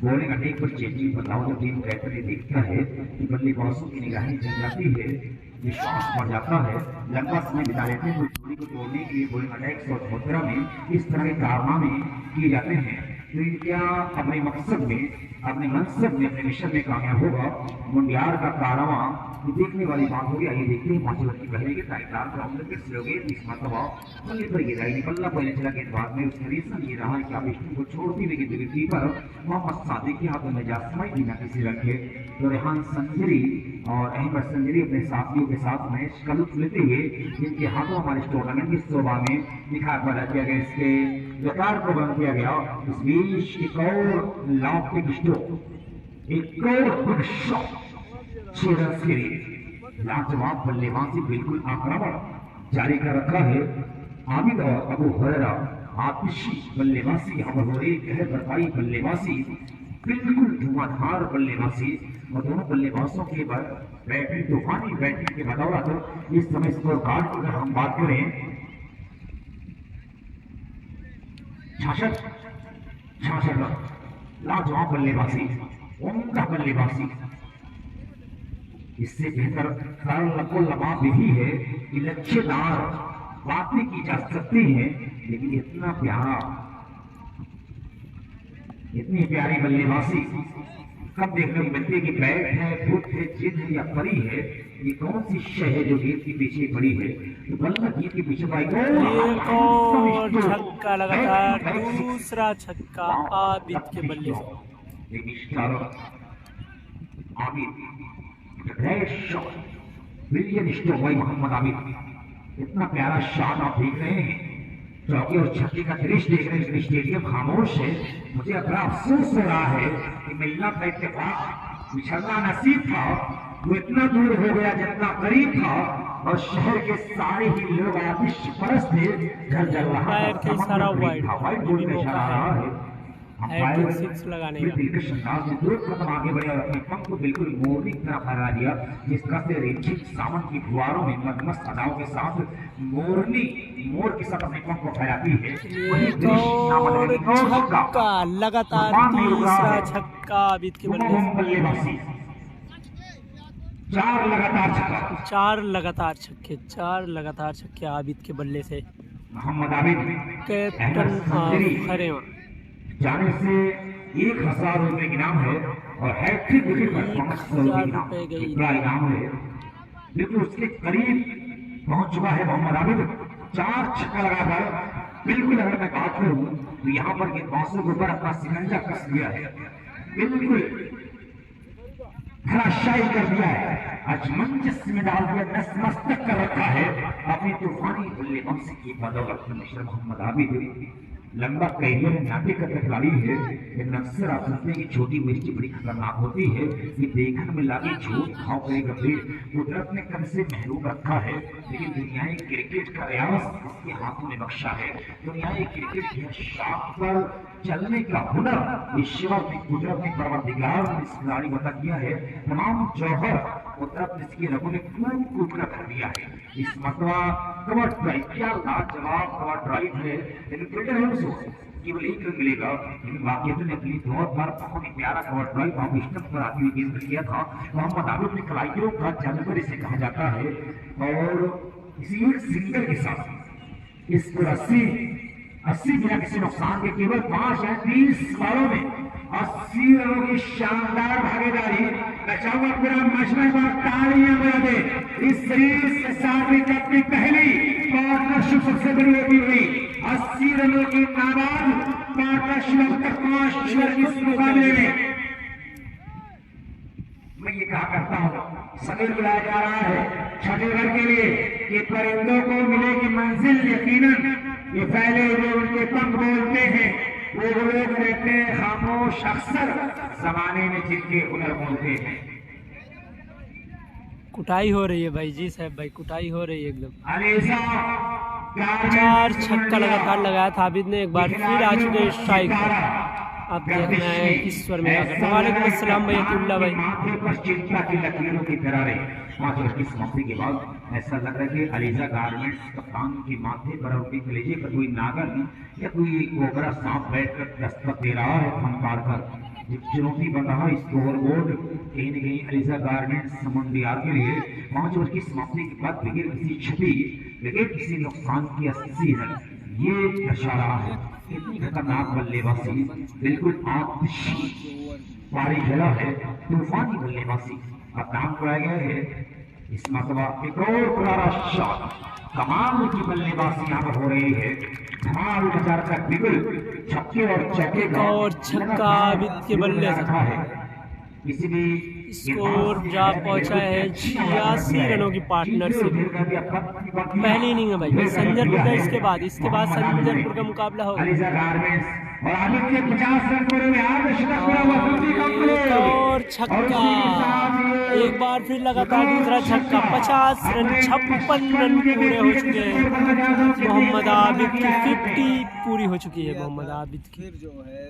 बॉलिंग अटैक पर चेंजिंग बदलाव जब टीम कैप्टन देखता है कि बल्लेबाजों की निगाहें जल जाती है, विश्वास बढ़ जाता है, लंबा समय बिता लेते हैं, तो जोड़ी को तोड़ने के लिए बॉलिंग अटैक्स और धोतरा में इस तरह के कारनामे किए जाते हैं। तो क्या अपने मकसद में, अपने मनसब में, अपने मिशन में कामयाब होगा? मुंडियार का कारवा देखने वाली बात होगी। आइए देखते हैं 5 ओवर की पहले के टाइटार ग्राउंड के स्लोगे इस मरतबा बल्ले पर गिराई निकलना पहले चला गेंदबाज में उसका रीजन ये रहा कि आप विष्णु को छोड़ती हुई गेंदबाजी पर मोहम्मद सादिक के हाथों में जा समय बिना किसी रखे। तो रेहान संजरी और अहमद संजरी अपने साथियों के साथ मैच का लुत्फ लेते हुए जिनके हाथों हमारे इस टूर्नामेंट की शोभा में निखार पैदा किया गया, इसके रिकॉर्ड को बंद किया गया। इस बीच एक और लॉन्ग स्ट्रोक, एक और बिग शॉट, 6 रन के लिए लाजवाब बल्लेबाजी, बिल्कुल आक्रमण जारी कर रखा है। आबिद और अबू हुरैरा आतिशी बल्लेबाजी, हम हो एक है बताई बल्लेबाजी, बिल्कुल धुआंधार बल्लेबाजी और दोनों बल्लेबाजों के बाद बैटिंग, तूफानी बैटिंग के बदौलत इस समय स्कोर कार्ड की अगर हम बात करें 66 रन, लाजवाब बल्लेबाजी, उम्दा बल्लेबाजी। इससे बेहतर लबाब यही है कि लक्ष्यदार बातें की जा सकती हैं, लेकिन इतना प्यारा, इतनी प्यारी बल्लेबाजी कब देखने को मिलती है कि बैट है, फुट है, जिद है या परी है, ये कौन सी शय है जो गेंद के पीछे पड़ी है? तो बल्ला गेंद के पीछे पाई गो छक्का लगातार, दूसरा छक्का आबिद के बल्ले से। आबिद विलियम स्टोक भाई मोहम्मद आबिद, इतना प्यारा शॉट आप देख रहे हैं, चौके और छक्के का दृश्य देख रहे हैं। स्टेडियम खामोश है, मुझे अपना अफसोस हो रहा है कि मिलना का इत्तेफाक बिछड़ना नसीब था, वो इतना दूर हो गया जितना करीब था, और शहर के सारे ही लोग आतिश परस्त थे, घर जल रहा था, वाइट बोर्ड में इशारा आ रहा है। हैट्रिक 6 लगाने का दिलकश अंदाज में 2 कदम आगे बढ़े और अपने पंख को बिल्कुल मोरनी की तरफ फैला दिया, जिसका से रिमझिम सावन की फुहारों में मदमस्त अदाओं के साथ मोरनी मोर के साथ अपने पंख को फैलाती है। वही छक्का लगातार, तीसरा छक्का आबिद के बल्ले से। बल्लेबाजी 4 लगातार छक्का। चार लगातार छक्के आबिद के बल्ले से। मोहम्मद आबिद कैप्टन खरेवा जाने से 1000 रुपए इनाम है और हैट्रिक विकेट पर 500 रुपए गई इनाम है। लेकिन उसके करीब पहुंच चुका है मोहम्मद आबिद। 4 छक्का लगाकर बिल्कुल अगर मैं बात करूं तो यहाँ पर गेंदबाजों के ऊपर अपना सिकंजा कस लिया है, बिल्कुल धराशायी कर दिया है। आज मंचस में डाल दिया, नतमस्तक कर रखा है अपनी तूफानी बल्लेबाजी की बदौलत। मिस्टर मोहम्मद आबिद लंबा करियर नाट्य का खिलाड़ी है, लेकिन अक्सर आप सुनते हैं कि छोटी मिर्ची बड़ी खतरनाक होती है। ये देखने में लागे झूठ खाओ करे गंभीर, कुदरत ने कम से महरूम रखा है, लेकिन दुनियाई क्रिकेट का रियाज उसके हाथों में बख्शा है। दुनियाई क्रिकेट की शाख पर चलने का हुनर ईश्वर ने, कुदरत ने, परवरदिगार ने इस खिलाड़ी को अता किया है। तमाम जौहर कुदरत ने इसकी रगों में कूद कूद कर भर दिया है। इस मतवा कवर ड्राइव, क्या लाजवाब कवर ड्राइव है, लेकिन फिल्टर है उसको केवल एक रन मिलेगा। लेकिन वाकई ने अपनी दौर पर बहुत ही प्यारा कवर ड्राइव ऑफ स्टंप पर आती हुई गेंद किया था। मोहम्मद आबिद ने कलाइयों का जानवर इसे कहा जाता है और इसी एक सिंगल के साथ इस पर 80 बिना किसी नुकसान के केवल 5 या 30 बालों में 80 रनों की शानदार भागीदारी। मैं चाहूंगा पूरा मजमा पर तालियां बजा दे इस सीरीज के साथ भी अपनी पहली पार्टनरशिप सबसे बड़ी होती हुई 80 रनों की नाबाद पार्टनरशिप अब तक 5 रन इस मुकाबले में। मैं ये कहा करता हूँ समीर बुलाया जा रहा है छठे ओवर के लिए कि परिंदों को मिलेगी मंजिल यकीनन। ये पहले जो उनके पंख बोलते हैं वो लोग रहते हैं खामोश, अक्सर जमाने में जिनके हुनर बोलते हैं। कुटाई हो रही है भाई जी साहब, भाई कुटाई हो रही है एकदम। अलीजा 4 छक्का लगातार लगाया था आबिद ने, एक बार फिर आ चुके हैं स्ट्राइक पर। अब देखना है ईश्वर में आकर। वालेकुम अस्सलाम भाई अब्दुल्ला भाई। माथे पर चिंता की लकीरों की दरारें 5 ओवर की समाप्ति के बाद ऐसा लग रहा है कि अलीजा गारमेंट्स कप्तान के माथे पर और उनके कलेजे पर कोई नागन या कोई कोबरा सांप बैठकर दस्तक दे रहा है। फनकार कर चुनौती बन रहा स्कोर बोर्ड कहीं न कहीं अलीजा गारमेंट्स समंडियार के लिए 5 ओवर की समाप्ति के बाद बगैर किसी क्षति, बगैर किसी नुकसान की 80 रन, ये दर्शा रहा है कितनी खतरनाक बल्लेबाजी। बिल्कुल पारी खेला है, तूफानी बल्लेबाजी अब नाम कराया गया है। इस मरतबा एक और प्यारा शॉट, कमाल की बल्लेबाजी यहाँ पर हो रही है। धमाल मचा का बिल्कुल छक्के और चौके का और छक्का आबिद के बल्ले से रखा है। किसी भी स्कोर जा पहुंचा है 86 रनों की पार्टनरशिप। पहली इनिंग है भाई संजरपुर का, इसके बाद संजरपुर का मुकाबला होगा। और आबिद के 50 रन पूरे में और छक्का, एक बार फिर लगातार दूसरा छक्का। 50 रन 56 रन पूरे हो चुके हैं। मोहम्मद आबिद की 50 पूरी हो चुकी है। मोहम्मद आबिद की फिर जो है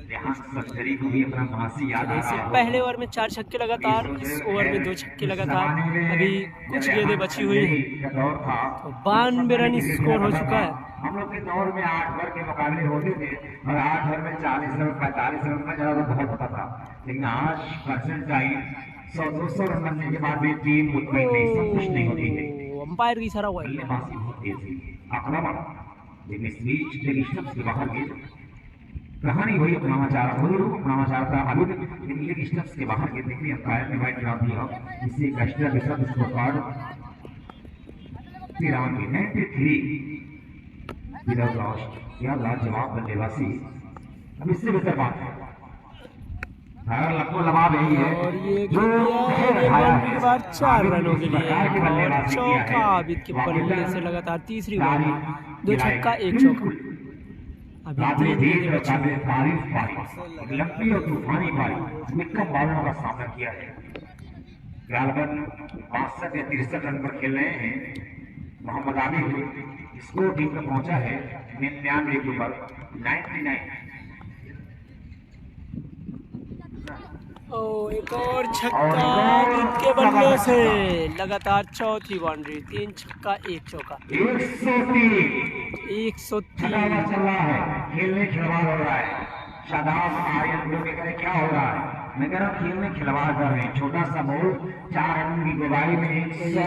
इससे पहले ओवर में 4 छक्के लगातार, इस ओवर में 2 छक्के लगातार। अभी कुछ गेंदें बची हुई है तो 92 रन स्कोर हो चुका है। हम लोग के दौर में 8 ओवर के मुकाबले होते थे और 8 ओवर में 40 रन 45 रन का ज्यादा बहुत होता था, लेकिन आज परसेंट टाइम 100-200 रन बनने के बाद भी टीम मुतमईन नहीं, संतुष्ट नहीं होती है। अंपायर की इशारा हुआ है। बल्लेबाजी बहुत तेज है, आक्रामक, लेकिन इस बीच लेग स्टंप्स के बाहर गेंद कहानी वही अपनाना चाह रहा था आबिद, लेकिन लेग स्टंप्स के बाहर गेंद देखिए अंपायर ने वाइड ड्रॉप दिया, जिससे एक एक्स्ट्रा के साथ स्कोर कार्ड 93 विदाउट लॉस्ट। क्या लाजवाब बल्लेबाजी। अब इससे बेहतर बात है लबाब यही है और ये जो के बाद 4 रनों के लिए और चौका आबिद के बल्ले से लगातार तीसरी ओवर में 2 छक्का 1 चौका। अभी 3 गेंदें बची हुई हैं। लंबी और तूफानी पारी में कम बालों का सामना किया है। गालबन 62 या 63 रन पर खेल रहे हैं। मोहम्मद आबिद स्कोर टीम तक पहुंचा है 99 के ऊपर 99। एक और छक्का आबिद के बल्ले से लगातार चौथी बाउंड्री। 3 छक्का 1 चौका। 103 चल रहा है, खेलने खिलवाड़ हो रहा है। शादाब आर्यन लोग क्या हो रहा है, मैं कह रहा हूँ खेल में खिलवाड़ कर रहे हैं। छोटा सा बॉल 4 रन की गुबारी में ये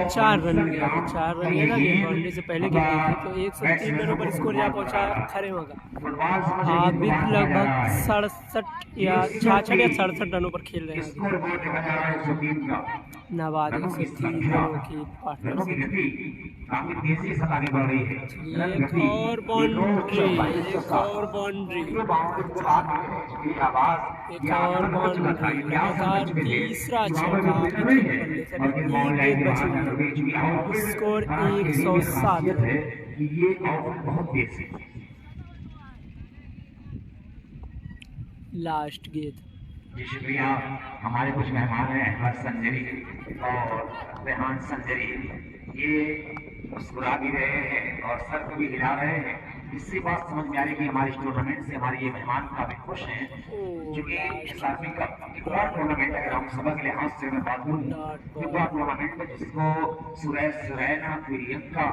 4 रन गया था, 4 रन ये ना गेंद बाउंड्री से पहले गिर गई थी, तो 103 रनों पर स्कोर जा पहुंचा खरेमा का। फुटबॉल समझ आबिद लगभग 67 या 66 या 67 रनों पर खेल रहे हैं। स्कोर बोर्ड देखा जा रहा है 103 का। नवाद 103 रनों की रनों पार्टनरशिप। की गति काफी तेजी से आगे बढ़ रही है। एक और बाउंड्री, एक और बाउंड्री, एक और बाउंड्री, लगातार तीसरा छक्का बल्ले से एक बची। स्कोर 107 है कि ये आउट बहुत तेज है। लास्ट गेंद। जी शुक्रिया। हमारे कुछ मेहमान हैं, अहमद संजरी और रेहान संजरी, ये मुस्कुरा भी रहे हैं और सर को भी हिला रहे हैं। इससे बात समझ में आ रही है कि हमारे इस टूर्नामेंट से हमारे ये मेहमान काफी खुश हैं, क्योंकि इस आदमी का एक बड़ा टूर्नामेंट अगर हम सभा के लिहाज से मैं बात करूँ, एक बड़ा टूर्नामेंट है जिसको सुरैना प्रियंका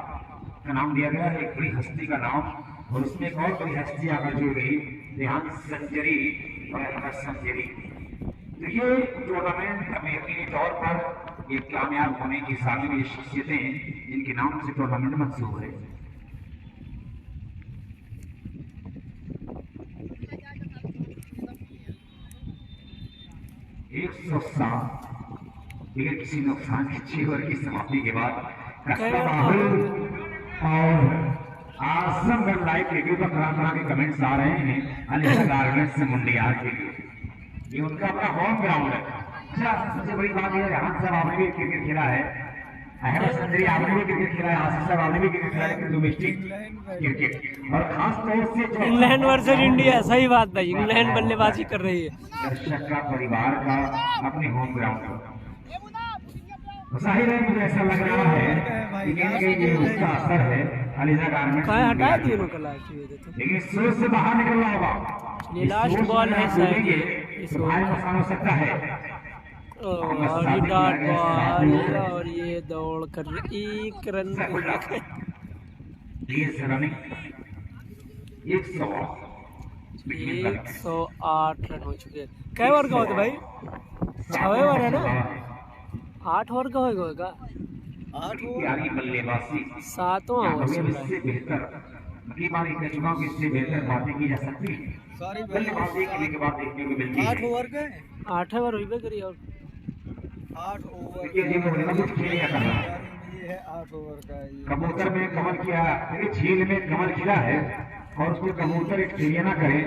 का नाम दिया गया है, एक बड़ी हस्ती का नाम, और उसमें एक और बड़ी हस्ती आकर जुड़ गई, रेहान संजरी और अहमद संजरी। तो ये टूर्नामेंट हमें यकीनी तौर पर एक कामयाब होने की सामने ये शख्सियतें हैं जिनके नाम से टूर्नामेंट मंसूब है। एक 107 बगैर किसी नुकसान के 6 ओवर की समाप्ति के बाद कस्बा माहौल और आजमगढ़ लाइव क्रिकेट पर तरह के कमेंट्स आ रहे हैं अलीगढ़ गार्मेंट्स से मुंडियार के लिए। ये उनका अपना होम ग्राउंड है। अच्छा, सबसे बड़ी बात यह है, रेहान साहब आपने भी क्रिकेट खेला है, अहमद संजरी आपने भी क्रिकेट खेला है, आसिफ साहब आपने भी क्रिकेट खेला है, लेकिन डोमेस्टिक क्रिकेट और खास तौर से जो इंग्लैंड वर्सेस इंडिया, सही बात भाई, इंग्लैंड बल्लेबाजी कर रही है। दर्शक का परिवार का अपने होम ग्राउंड पर जाहिर है, मुझे ऐसा लग रहा है कि कहीं ये उसका असर है अलीगढ़ गारमेंट्स कहाँ हटाया तीनों का लास्ट ये तो। लेकिन सोच से बाहर निकलना होगा। ये लास्ट बॉल है शायद ये इस तो ओवर भाई का। नुकसान हो सकता है। और ये डॉट बॉल और ये दौड़ कर 1 रन को लेकर 30 रनिंग 108 रन हो चुके हैं। कै ओवर का होता भाई? 6 ओवर है ना? 8 ओवर का होगा? 8 प्यारी बल्लेबाजी 7वां ओवर चल रहा है। इससे बेहतर अगली बार कह चुका हूं कि इससे बेहतर बातें की जा सकती है। सारी बल्लेबाजी के लिए के बाद देखने को मिलती है। 8 ओवर के 8 ओवर हुई करी और 8 ओवर देखिए जी मुझे कुछ खेल नहीं कर रहा। ये है 8 ओवर का ये। कबूतर में कमल किया, देखिए झील में कमल खिला है और उसमें कबूतर एक चिड़िया ना करे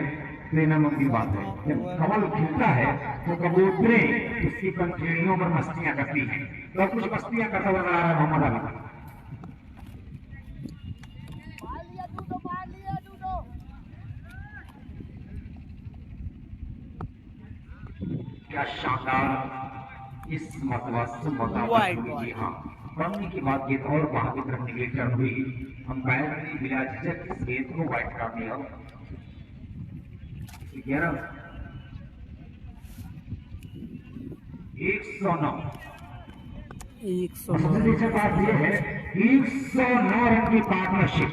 तो ये नामुमकिन बात है। जब कमल खिलता है तो कबूतरें उसकी पंखुड़ियों पर मस्तियां करती हैं, तो कुछ मस्तियां करता हुआ नजर आ रहा है मोहम्मद अली। क्या शानदार इस मरतबा वाइड जी हाँ, पढ़ने की बात ये और वहां की तरफ निकली टर्न हुई, अंपायर ने बिना झिझक इस गेंद को वाइड कर दिया। 109 सबसे दिलचस्प बात यह है 109 रन की पार्टनरशिप,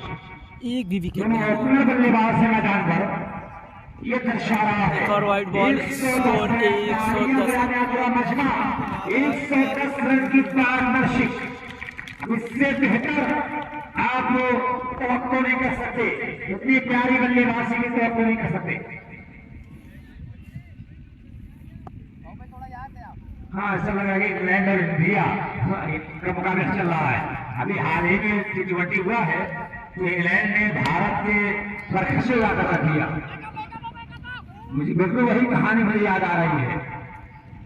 एक भी विकेट दोनों नहीं। ओपनर बल्लेबाज से मैदान पर ये दर्शा रहा है। एक और वाइड बॉल, स्कोर 110। 110 रन की पार्टनरशिप, इससे बेहतर आप तवक्को नहीं कर सकते, इतनी प्यारी बल्लेबाजी की तवक्को नहीं कर सकते। हाँ, ऐसा लग रहा है कि इंग्लैंड और इंडिया का मुकाबला चल रहा है। अभी हाल ही में T20 हुआ है तो इंग्लैंड ने भारत के सरकशे ज्यादा कर दिया। मुझे बिल्कुल वही कहानी मुझे याद आ रही है।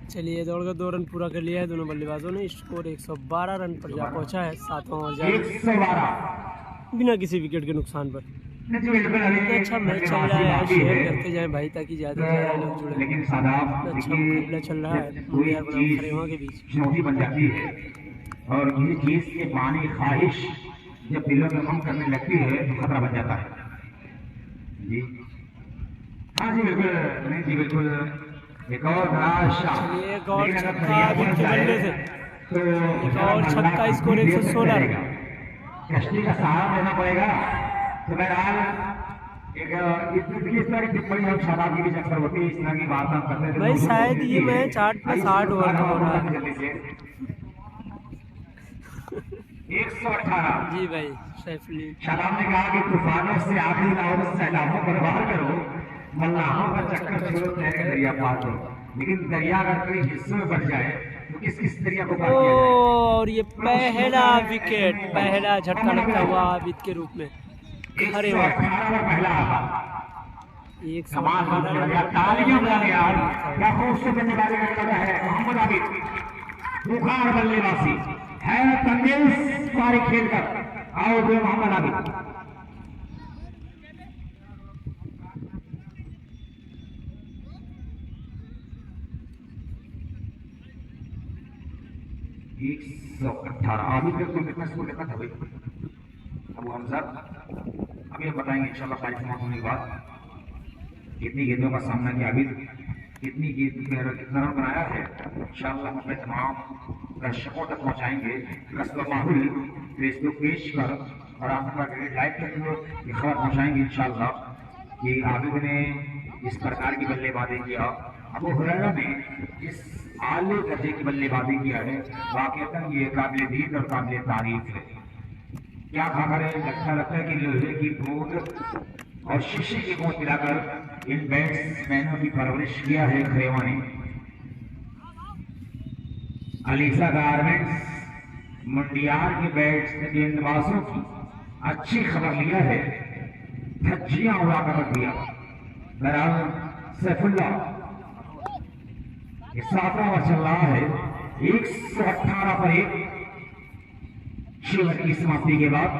चलिए दौड़कर 2 रन पूरा कर लिया है दोनों बल्लेबाजों ने। स्कोर 112 रन पर जा पहुंचा है 7वां ओवर जा 112 बिना किसी विकेट के नुकसान पर। जी बिल्कुल। अभी अच्छा मैच चल रहा है यार, शेयर करते जाएं भाई ताकि ज्यादा से ज्यादा लोग जुड़े। लेकिन सादाब अच्छा मुकाबला चल रहा है मुंडियार बनाम खरेमा के बीच। चुनौती बन जाती है और किसी चीज के पानी ख्वाहिश जब दिलों में हम करने लगती है तो खतरा बन जाता है। जी हाँ जी बिल्कुल, नहीं जी बिल्कुल। एक और चलिए एक और छक्का आबिद के बल्ले से, एक और छक्का, स्कोर 116 रन। कश्ती का सहारा देना पड़ेगा। तो बहरहाल इस तरह की टिप्पणी हम शादाब की भी अक्सर होती है, इस तरह की बात हम करते थे। भाई शायद ये मैच 8 में 60 ओवर का हो रहा है। 118। जी भाई सैफुल्ली शादाब ने कहा कि तूफानों से आखिरी लाओ, सैलाबों पर वार करो, मल्लाहों का चक्कर छोड़ो, तैर के दरिया पार करो। लेकिन दरिया अगर कई हिस्सों में बढ़ जाए तो किस किस दरिया को पार किया जाए? और ये पहला विकेट, पहला झटका लगता हुआ आबिद के रूप में। अरे 118 पर पहला आहा। एक कमाल हो गया, तालियां बजाने यार, क्या खूबसूरत बल्लेबाजी का लगा है मोहम्मद आबिद। बुखार बल्लेबाजी है, तंगेज पारी खेलकर आओ दो मोहम्मद आबिद। एक 118 आबिद का कोई कितना स्कोर कितना था भाई? अबू हमजा अभी हम बताएंगे इंशाल्लाह पारी समाप्त होने के बाद कितनी गेंदों का सामना किया आबिद, कितनी गेंद कितना रन बनाया है। इंशाल्लाह हम अपने तमाम दर्शकों तक पहुंचाएंगे कस्बा माहौल फेसबुक पेज पर, और आपका ग्रेड लाइव तक ये खबर पहुंचाएंगे इंशाल्लाह कि आबिद ने इस प्रकार की बल्लेबाजी किया, अबू हुरैरा ने इस आले दर्जे की बल्लेबाजी किया है। वाकई ये काबिल दीद और काबिल तारीफ है। क्या खबर है, लगता है कि लोहे की बूंद और शीशे की बूंद मिलाकर इन बैट्समैनों की परवरिश किया है खरेवा ने। अलीसा गारमेंट्स मुंडियार के गेंदबाजों की अच्छी खबर लिया है, धज्जियां उड़ा कर रख दिया। बहरहाल सैफुल्ला ये 7वां ओवर चल रहा है, 118 पर 1 6 ओवर की समाप्ति के बाद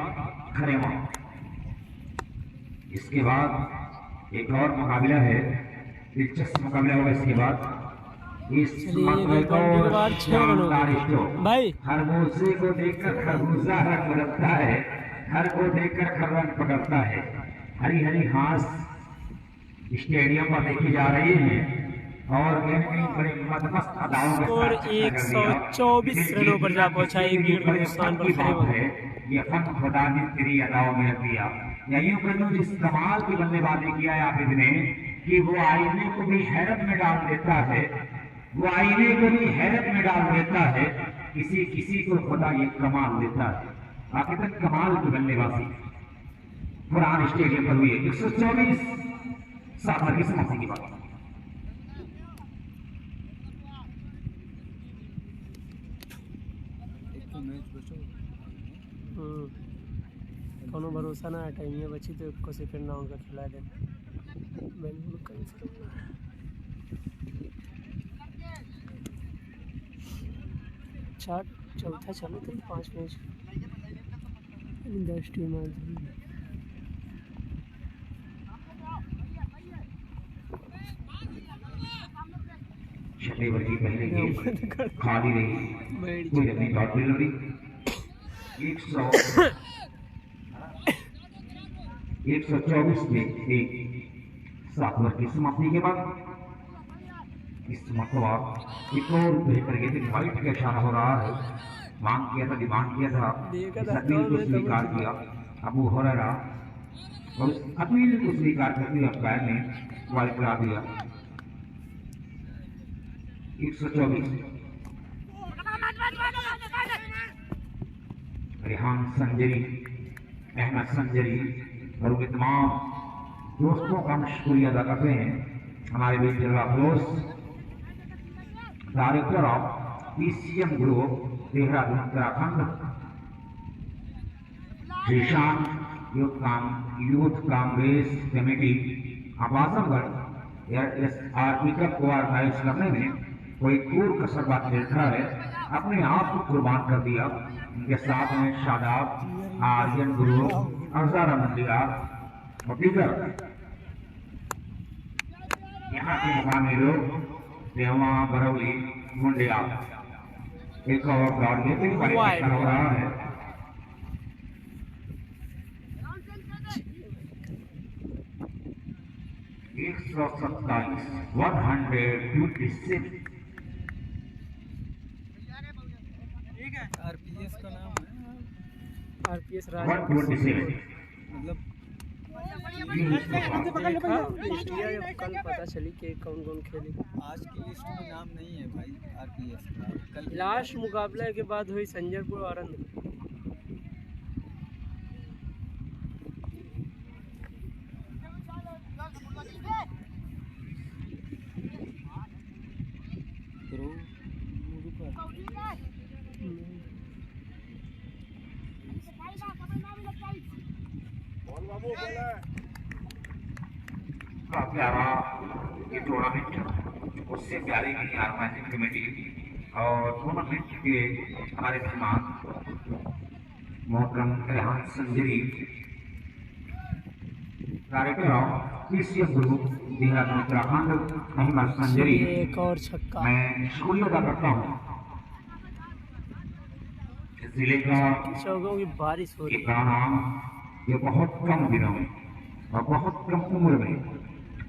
खरेवा। इसके बाद एक और मुकाबला है, दिलचस्प मुकाबला होगा इसके बाद। इस भाई खरबूजे को देखकर खरबूजा रंग बदलता है, घर को देखकर खर रंग पकड़ता है। हरी हरी घास स्टेडियम पर देखी जा रही है और बड़े मदमस्त अदाओं के स्कोर साथ 124 रनों पर जा पहुंचा, एक विकेट के नुकसान पर खरेवा। है ये फन खुदा ने तेरी अदाओं में रख दिया। या यूं कह लो जिस कमाल की बल्लेबाजी किया है आबिद ने कि वो आईने को भी हैरत में डाल देता है, वो आईने को भी हैरत में डाल देता है, किसी किसी को खुदा ये कमाल देता है। आखिर तक कमाल की बल्लेबाजी पुराने स्टेडियम पर हुई है। 124 7 ओवर की समाप्ति की बात। कोनो भरोसा ना है, टाइम ये बची तो को सेकंड राउंड का खिला दे। बिल्कुल चार चौथा चलो तो 5 मैच 10 टीम आ छठे ओवर की पहले गेंद खाली रही, कोई अपनी डॉट डिलीवरी 124 में 1 7 ओवर की समाप्ति के बाद इस मरतबा एक और बेहतर गेंद वाइट का इशारा हो रहा है। मांग किया था, डिमांड किया था, इस अपील को स्वीकार किया अबू हुरैरा और उस अपील को स्वीकार करते हुए अंपायर ने वाइट करा दिया। 124 रेहान संजरी, अहमद संजरी और उनके तमाम दोस्तों का हम शुक्रिया अदा करते हैं। हमारे बीच Firoz director of PCM group Dehradun Uttarakhand, Zeeshan youth Congress committee Azamgarh army cup को ऑर्गेनाइज करने में कोई कोई कसर बात नहीं रखा है, अपने आप को कुर्बान कर दिया। उनके साथ में शादाब, आर्यन गुरु, अजहर मुंडिया और दीगर यहाँ के मुकामी लोग देवा बरौली मुंडिया। एक और दौड़ में हो रहा है। एक 127 126 आरपीएस का नाम है आरपीएस 127 मतलब देखा इंडिया जब कल पता चली कि कौन कौन खेले। आज की लिस्ट में नाम नहीं है भाई आरपीएफ का। कल लास्ट मुकाबले के बाद हुई संजयपुर और आनंद। प्यारा ये टूर्नामेंट उससे प्यारी नहीं ऑर्गेनाइजिंग कमेटी और टूर्नामेंट के हमारे मेहमान मोहतरम Rehan Sanjari director of PCF group Dehradun Uttarakhand Mahima Sanjari. एक और छक्का। मैं शुक्रिया अदा करता हूँ जिले का चौकों की बारिश हो रही है। नाम ये बहुत कम दिनों में और बहुत कम उम्र में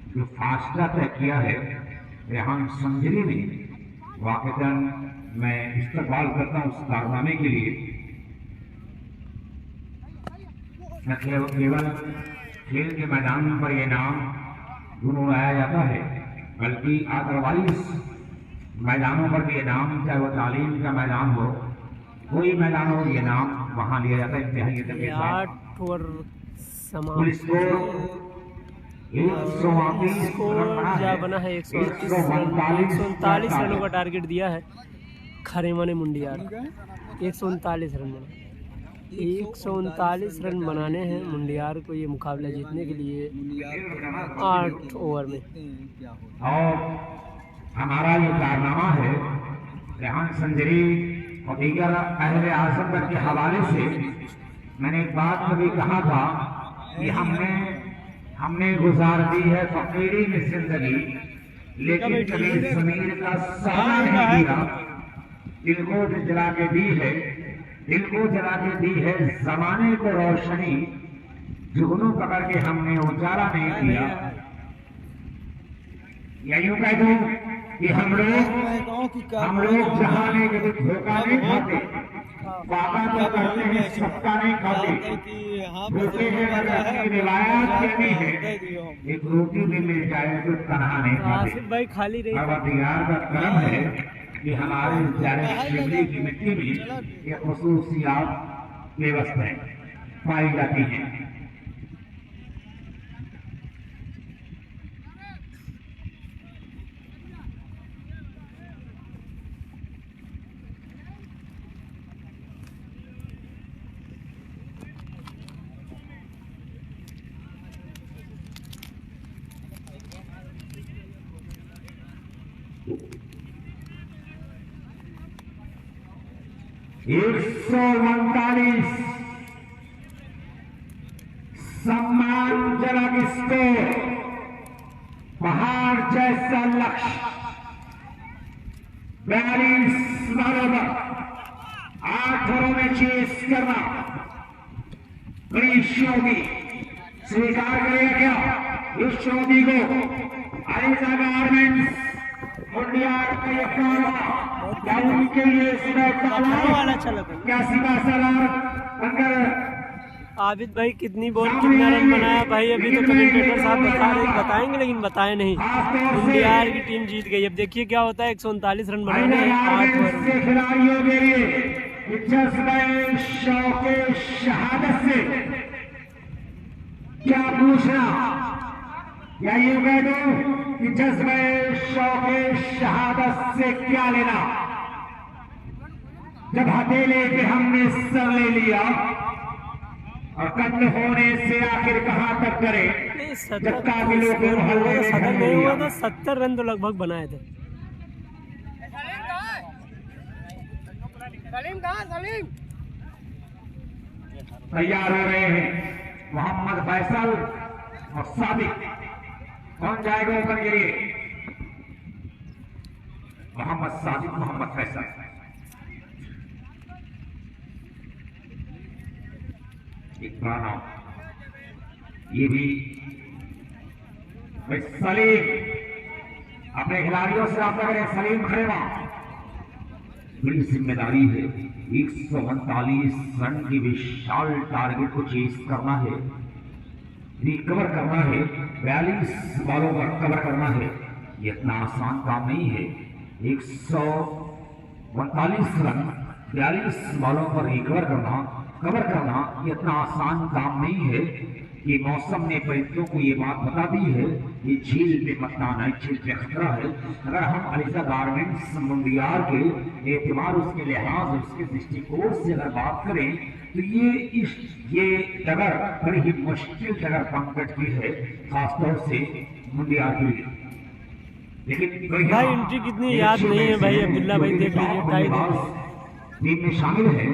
जो फासला तय किया है रेहान संजरी ने, वाकईतन मैं इस्तकबाल करता हूँ उस कारनामे के लिए। न केवल खेल के मैदान पर यह नाम गुनगुनाया जाता है बल्कि अदरवाइज मैदानों पर भी ये नाम, चाहे वो तालीम का मैदान हो, कोई मैदान हो, ये नाम वहाँ लिया जाता है इंतहाई अदब के साथ। 8 ओवर पुलिस को 138 स्कोर बना है। 139 रनों का टारगेट दिया है खरेमने मुंडियार। 139 रन बना, 139 रन बनाने हैं मुंडियार को ये मुकाबला जीतने के लिए 8 ओवर में। और हमारा ये कारनामा है रेहान संजरी और दीगर अहले आजमगढ़ के हवाले से। मैंने एक बात कभी कहा था कि हमने गुजार दी है फकीरी में जिंदगी, लेकिन कभी जमीन का सहारा नहीं दिया। दिल को जला के दी है, दिल को जला के दी है जमाने को रोशनी, जुगनू पकड़ के हमने उजाला नहीं दिया। या यूं कह दूं कि हम लोग जहाने के धोखा नहीं खाते, वादा तो करते हैं सबका नहीं खाते, भूखे हैं रिवायत कहनी है, एक रोटी भी मिल जाए तो तनहा नहीं खाते। भाई खाली रही परवरदिगार का करम है कि हमारे प्यारे शिवली की मिट्टी में ये खसूसियात व्यवस्थाएं पाई जाती हैं। एक 139 सम्मानजनक स्कोर, पहाड़ जैसा लक्ष्य, 42 बराबर 8 ओवरों में चेस करना बड़ी शोधी स्वीकार करेगा क्या इस शोधी को? अलीजा गारमेंट्स मुंडियार का ये कारनामा क्या उनके लिए क्या सीधा सलाम अंदर आबिद भाई कितनी बॉल कितना रन बनाया भाई? अभी तो कमेंटेटर साहब बताएंगे लेकिन बताए नहीं। मुंडियार की टीम जीत गई। अब देखिए क्या होता है। 139 रन बनाने हैं 8 ओवर। खिलाड़ियों के लिए जज्बे शौक़े शहादत से क्या पूछना, या यूं कह दूं कि जज्बे शौक़े शहादत से क्या लेना। जब हथेले पे हमने सर ले लिया और कत्ल होने से आखिर कहां तक करे, जब काबिलों के मोहल्ले में घर नहीं हुआ था। 70 रन तो लगभग बनाए थे। तैयार हो रहे हैं मोहम्मद फैसल और सादिक। कौन जाएगा ओपन के लिए? मोहम्मद सादिक, मोहम्मद फैसल। एक गाना ये भी सलीम अपने खिलाड़ियों से आप करें। सलीम खरेवा, बड़ी जिम्मेदारी है। 139 रन की विशाल टारगेट को चेस करना है। रिकवर करना है, 42 बॉलों पर कवर करना है। ये इतना आसान काम नहीं है। 139 रन 42 बॉलों पर रिकवर करना, कवर करना, ये इतना आसान काम नहीं है। ये मौसम ने परिंदों को ये बात बता दी है, ये झील पे मत आना है, झील पे खतरा है। अगर हम अलीजा गारमेंट्स मुंडियार के एतबार, उसके लिहाज, उसके दृष्टिकोण से अगर बात करें तो ये डगर बड़ी ही मुश्किल डगर पंकज की है, खासतौर से मुंडियार के लिए। लेकिन भाई एंट्री कितनी याद नहीं है भाई अब्दुल्ला भाई, देख लीजिए 2.5 टीम में शामिल है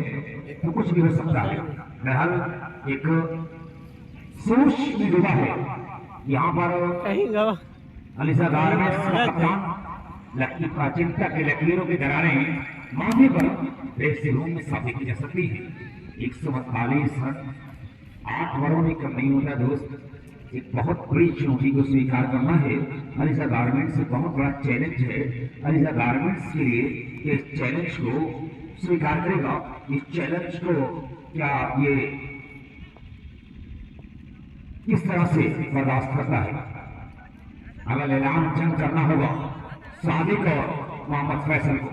तो कुछ भी हो सकता है। बहरहाल एक सोच में डूबा है यहाँ पर कहीं गवा अलीजा गारमेंट्स का कप्तान। लकी प्राचीनता के लकीरों की दरारें माथे पर ड्रेसिंग रूम में साबित की जा सकती है। 142 रन 8 ओवरों में कम नहीं होता दोस्त। एक बहुत बड़ी चुनौती को स्वीकार करना है। अलीजा गारमेंट्स एक बहुत बड़ा चैलेंज है। अलीजा गारमेंट्स के लिए इस चैलेंज को स्वीकार करेगा, इस चैलेंज को क्या ये किस तरह से बर्दाश्त करता है। अगर ऐलान जंग करना होगा सादिक और मोहम्मद फैसल को,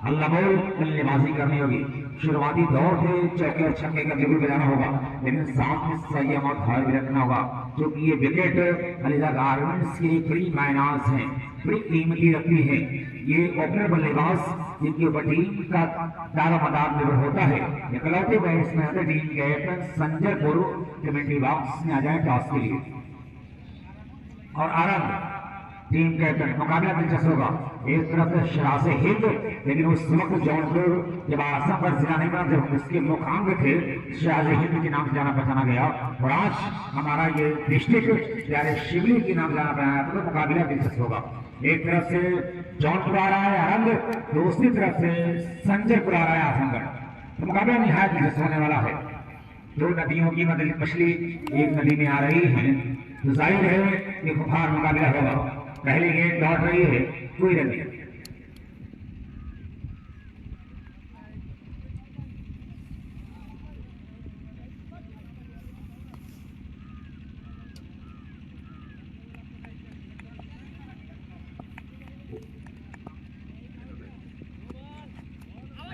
अल्लाह बल्लेबाजी करनी होगी। शुरुआती दौर से चौके और छक्के का बिल्कुल बजाना होगा, लेकिन साथ में संयम और धैर्य भी रखना होगा, क्योंकि ये विकेट अलीजा गारमेंट्स के लिए बड़ी मायनाज है, बड़ी कीमती रखती है। ये ओपनर बल्लेबाज जिनके ऊपर टीम का दारोमदार निर्भर होता है। इकलौते बैट्समैन होते टीम कैप्टन संजय पुरू कमेंट्री बॉक्स में आ जाए टॉस के लिए। और आरंभ टीम कैप्टन, मुकाबला दिलचस्प होगा। एक तरफ से शरासे हिंद, लेकिन उस वक्त जौनपुर जब आसम पर जिला नहीं बना, जब उसके मुकाम थे शरासे हिंद के नाम से जाना पहचाना गया। और आज हमारा ये डिस्ट्रिक्ट प्यारे शिवली के नाम जाना पहचाना, तो मुकाबला दिलचस्प होगा। एक तरफ से जौनपुर आ रहा है आनंद, दूसरी तरफ से संजयपुर आ रहा है आजमगढ़। तो मुकाबला निहायत दिलचस्प होने वाला है। दो नदियों की मछली एक नदी में आ रही है, तो जाहिर है ये खुफार मुकाबला होगा। पहली गेंद लौट रही है, कोई रन नहीं।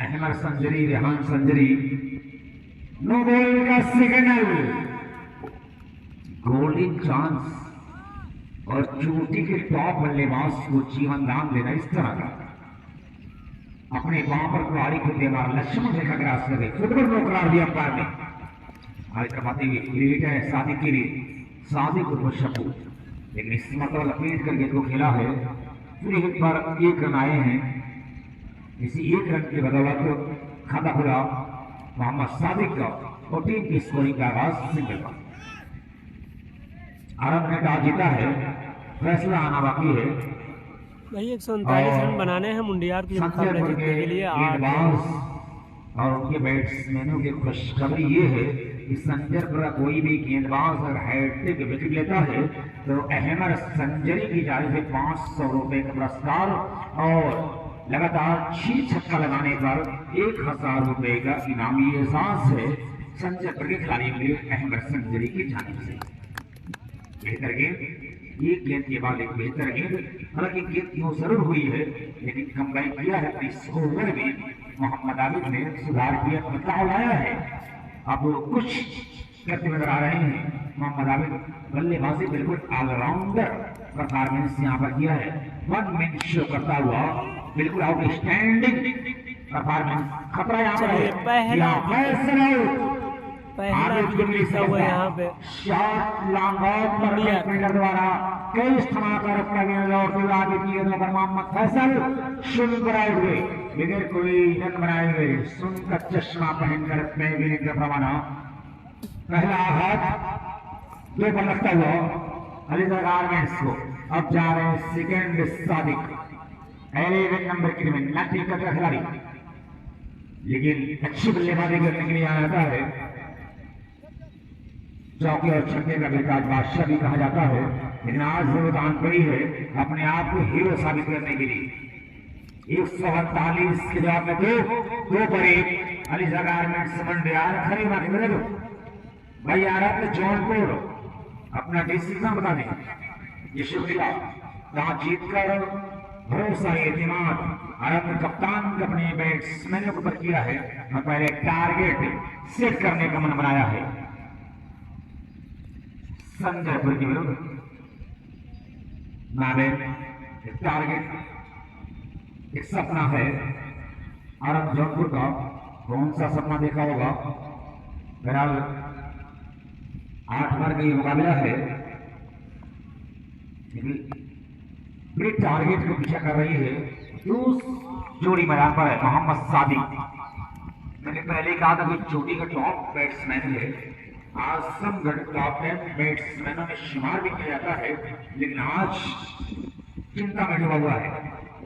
अहमद संजरी, रेहान संजरी, नो बॉल का सिग्नल, गोल्डन चांस और चोटी के टॉप बल्लेबाज को जीवन दान देना इस तरह का। अपने पांव पर कुल्हाड़ी को देना, लक्ष्मण रेखा क्रॉस कर गए, फुटबॉल को करार दिया अंपायर ने। आज कमाते हुए क्रिकेट है सादिक के लिए, सादिक को शपू, लेकिन इस मतलब लपेट करके तो खेला है। फिर एक बार 1 रन आए हैं, इसी 1 रन की बदौलत खाता खुला मोहम्मद सादिक का और टीम की स्कोरिंग का आगाज सिंगल का। आरंभ ने टॉस जीता है, फैसला आना बाकी है। भाई 139 रन बनाने हैं मुंडियार के मुकाबले जीतने के लिए। 8 और उनके बैट्समैनों की खुशखबरी ये है कि संजयपुर का कोई भी गेंदबाज अगर हैट्रिक विकेट लेता है तो अहमद संजरी की जारी से 500 रुपए का पुरस्कार और लगातार 6 छक्का लगाने पर 1000 रुपए का इनामी एहसास है संजयपुर के खिलाड़ियों के लिए अहमद संजरी की जानिब से। बेहतर गेंद, एक गेंद के बाद एक बेहतर गेंद, हालांकि गेंद क्यों जरूर हुई है, लेकिन कंबाइन किया है इस ओवर में मोहम्मद आबिद ने सुधार किया, बदलाव लाया है। अब कुछ करते नजर आ रहे हैं मोहम्मद आबिद। बल्लेबाजी बिल्कुल ऑलराउंडर परफॉर्मेंस यहाँ पर किया है, 1 मैन शो करता हुआ बिल्कुल आउटस्टैंडिंग परफॉर्मेंस। खतरा यहाँ पर है, पहला हुआ यहाँ पे शॉट लॉन्ग ऑफ पर फील्डर द्वारा कई स्थान पर लौटते हुए आगे किए पर मोहम्मद फैसल सुन बनाए हुए बगैर कोई रन बनाए हुए सुन का चश्मा पहनकर अपने विकेट का प्रमाणा। पहला आघात 2 पर लगता हुआ अलीजा गारमेंट्स को। अब जा रहे हैं सेकेंड सादिक, 11 नंबर की टीम लाठी का खिलाड़ी, लेकिन अच्छी बल्लेबाजी करने के लिए आया जाता है। चौके और छक्के का विकास बादशाह भी कहा जाता है, लेकिन आज जरूरत पड़ी है अपने आप को हीरो साबित करने के लिए। 148 के जवाब में 2 पर 1 अलीजा गारमेंट्स मंडियार खरीदा भाई आरत जौनपुर अपना डिसीजन बता दें। ये शुक्रिया जहां जीतकर भरोसा एतमाद आरत कप्तान ने अपने बैट्समैनों के ऊपर किया है और पहले टारगेट सेट करने का मन बनाया है। संजयपुर के विरुद्ध नावेल टारगेट एक सपना है आरत जौनपुर का। कौन सा सपना देखा होगा? बहरहाल 8 ओवर का ये मुकाबला है। बड़े टारगेट को पीछा कर रही है। उस जोड़ी मैदान पर है मोहम्मद सादिक। मैंने पहले कहा था कि चोटी का टॉप बैट्समैन है। आजमगढ़ टॉप 10 बैट्समैनों में शुमार भी किया जाता है, लेकिन आज चिंता में डूबा हुआ है।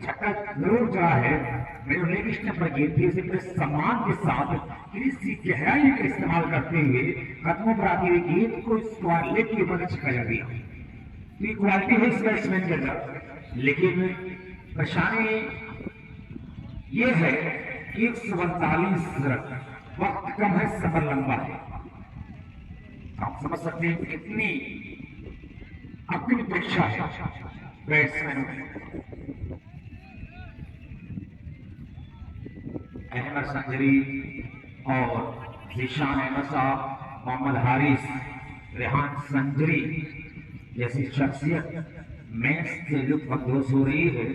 छक्का जरूर चला है। मेरे लेग स्टंप पर गेंद थी, उसे बड़े सम्मान के साथ किसी गहराई का इस्तेमाल करते हुए कदमों पर आती हुई गेंद को स्क्वायर लेग के ऊपर छक्का जा दिया। तो ये क्वालिटी है इस बैट्समैन के अंदर, लेकिन परेशानी ये है कि 142 रन, वक्त कम है, सफर लंबा है। आप समझ सकते हैं कितनी अपनी परीक्षा है बैट्समैनों की। अहमद संजरी और निशान अहमद साहब, मोहम्मद हारिस, रेहान संजरी जैसी शख्सियत मैच से लुत्फानंदोज हो रही है।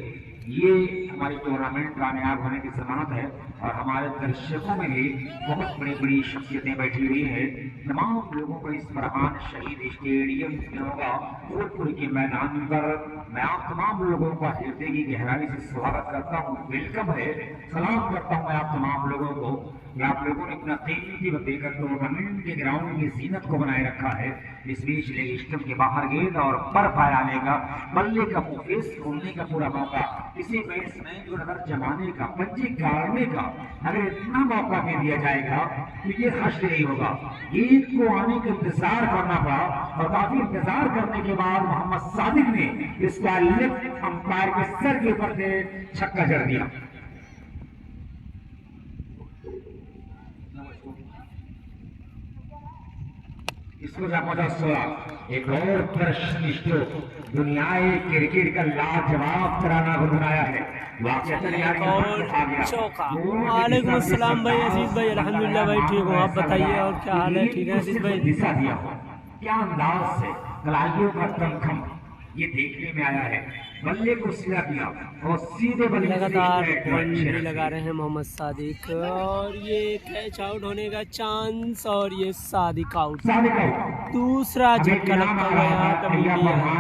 ये हमारे टूर्नामेंट कामयाब होने की जमानत है और हमारे दर्शकों में भी बहुत बड़ी बड़ी शख्सियतें बैठी हुई है। तमाम लोगों को इस फरहान शहीद स्टेडियम में होगा फूलपुर के मैदान पर मैं आप तमाम लोगों का हृदय की गहराई से स्वागत करता हूँ, वेलकम है, सलाम करता हूँ मैं आप तमाम लोगों को कि आप लोगों ने अपना कीमती वक्त देकर टूर्नामेंट के ग्राउंड की जीनत को बनाए रखा है। इस बीच लेग स्टंप के बाहर गेंद और पर फैलाने का, बल्ले का फेस खोलने का पूरा मौका, किसी बैट्समैन को नजर जमाने का, पंजे गाड़ने का अगर इतना मौका दे दिया जाएगा तो ये हश्र नहीं होगा। गेंद को आने का इंतजार करना पड़ा और काफी इंतजार करने के बाद मोहम्मद सादिक ने इसका लेफ्ट अंपायर के सर के ऊपर से छक्का जड़ दिया। इसको पहुंचा 16। एक और प्रश्न दुनियाई क्रिकेट का लाजवाब तराना गुनगुनाया है। वालेकुम अस्सलाम भाई अजीज भाई, अल्हम्दुलिल्लाह भाई ठीक हूँ, आप बताइए और क्या हाल है? ठीक है अजीज भाई। दिशा दिया क्या अंदाज से कलाइयों का तमखम ये देखने में आया है। बल्ले को सीधा किया और सीधे बल्ले लगातार भी लगा रहे हैं मोहम्मद सादिक और ये कैच आउट होने का चांस और ये सादिक आउट। दूसरा झटका लगता हुआ यहाँ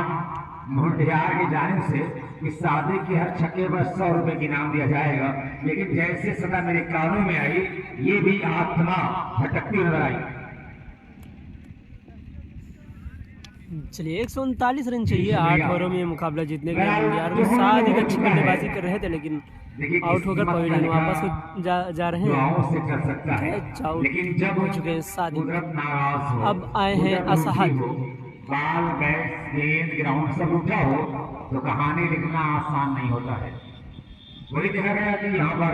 मुंडियार की जाने से इस सादिक के हर छक्के पर 100 रुपए की इनाम दिया जाएगा, लेकिन जैसे सदा मेरे कानों में आई ये भी आत्मा भटकती नजर आई। चलिए 139 रन चाहिए 8 ओवरों में मुकाबला जीतने के लिए। यार वो सादिक अच्छी बल्लेबाजी कर रहे थे लेकिन आउट होकर पवेलियन वापस जा रहे हैं। हो चुके हैं सादिक, अब आए हैं असहद। बाल बैट गेंद ग्राउंड सब उठा हो तो कहानी लिखना आसान नहीं होता है। वही देखा गया कि यहाँ पर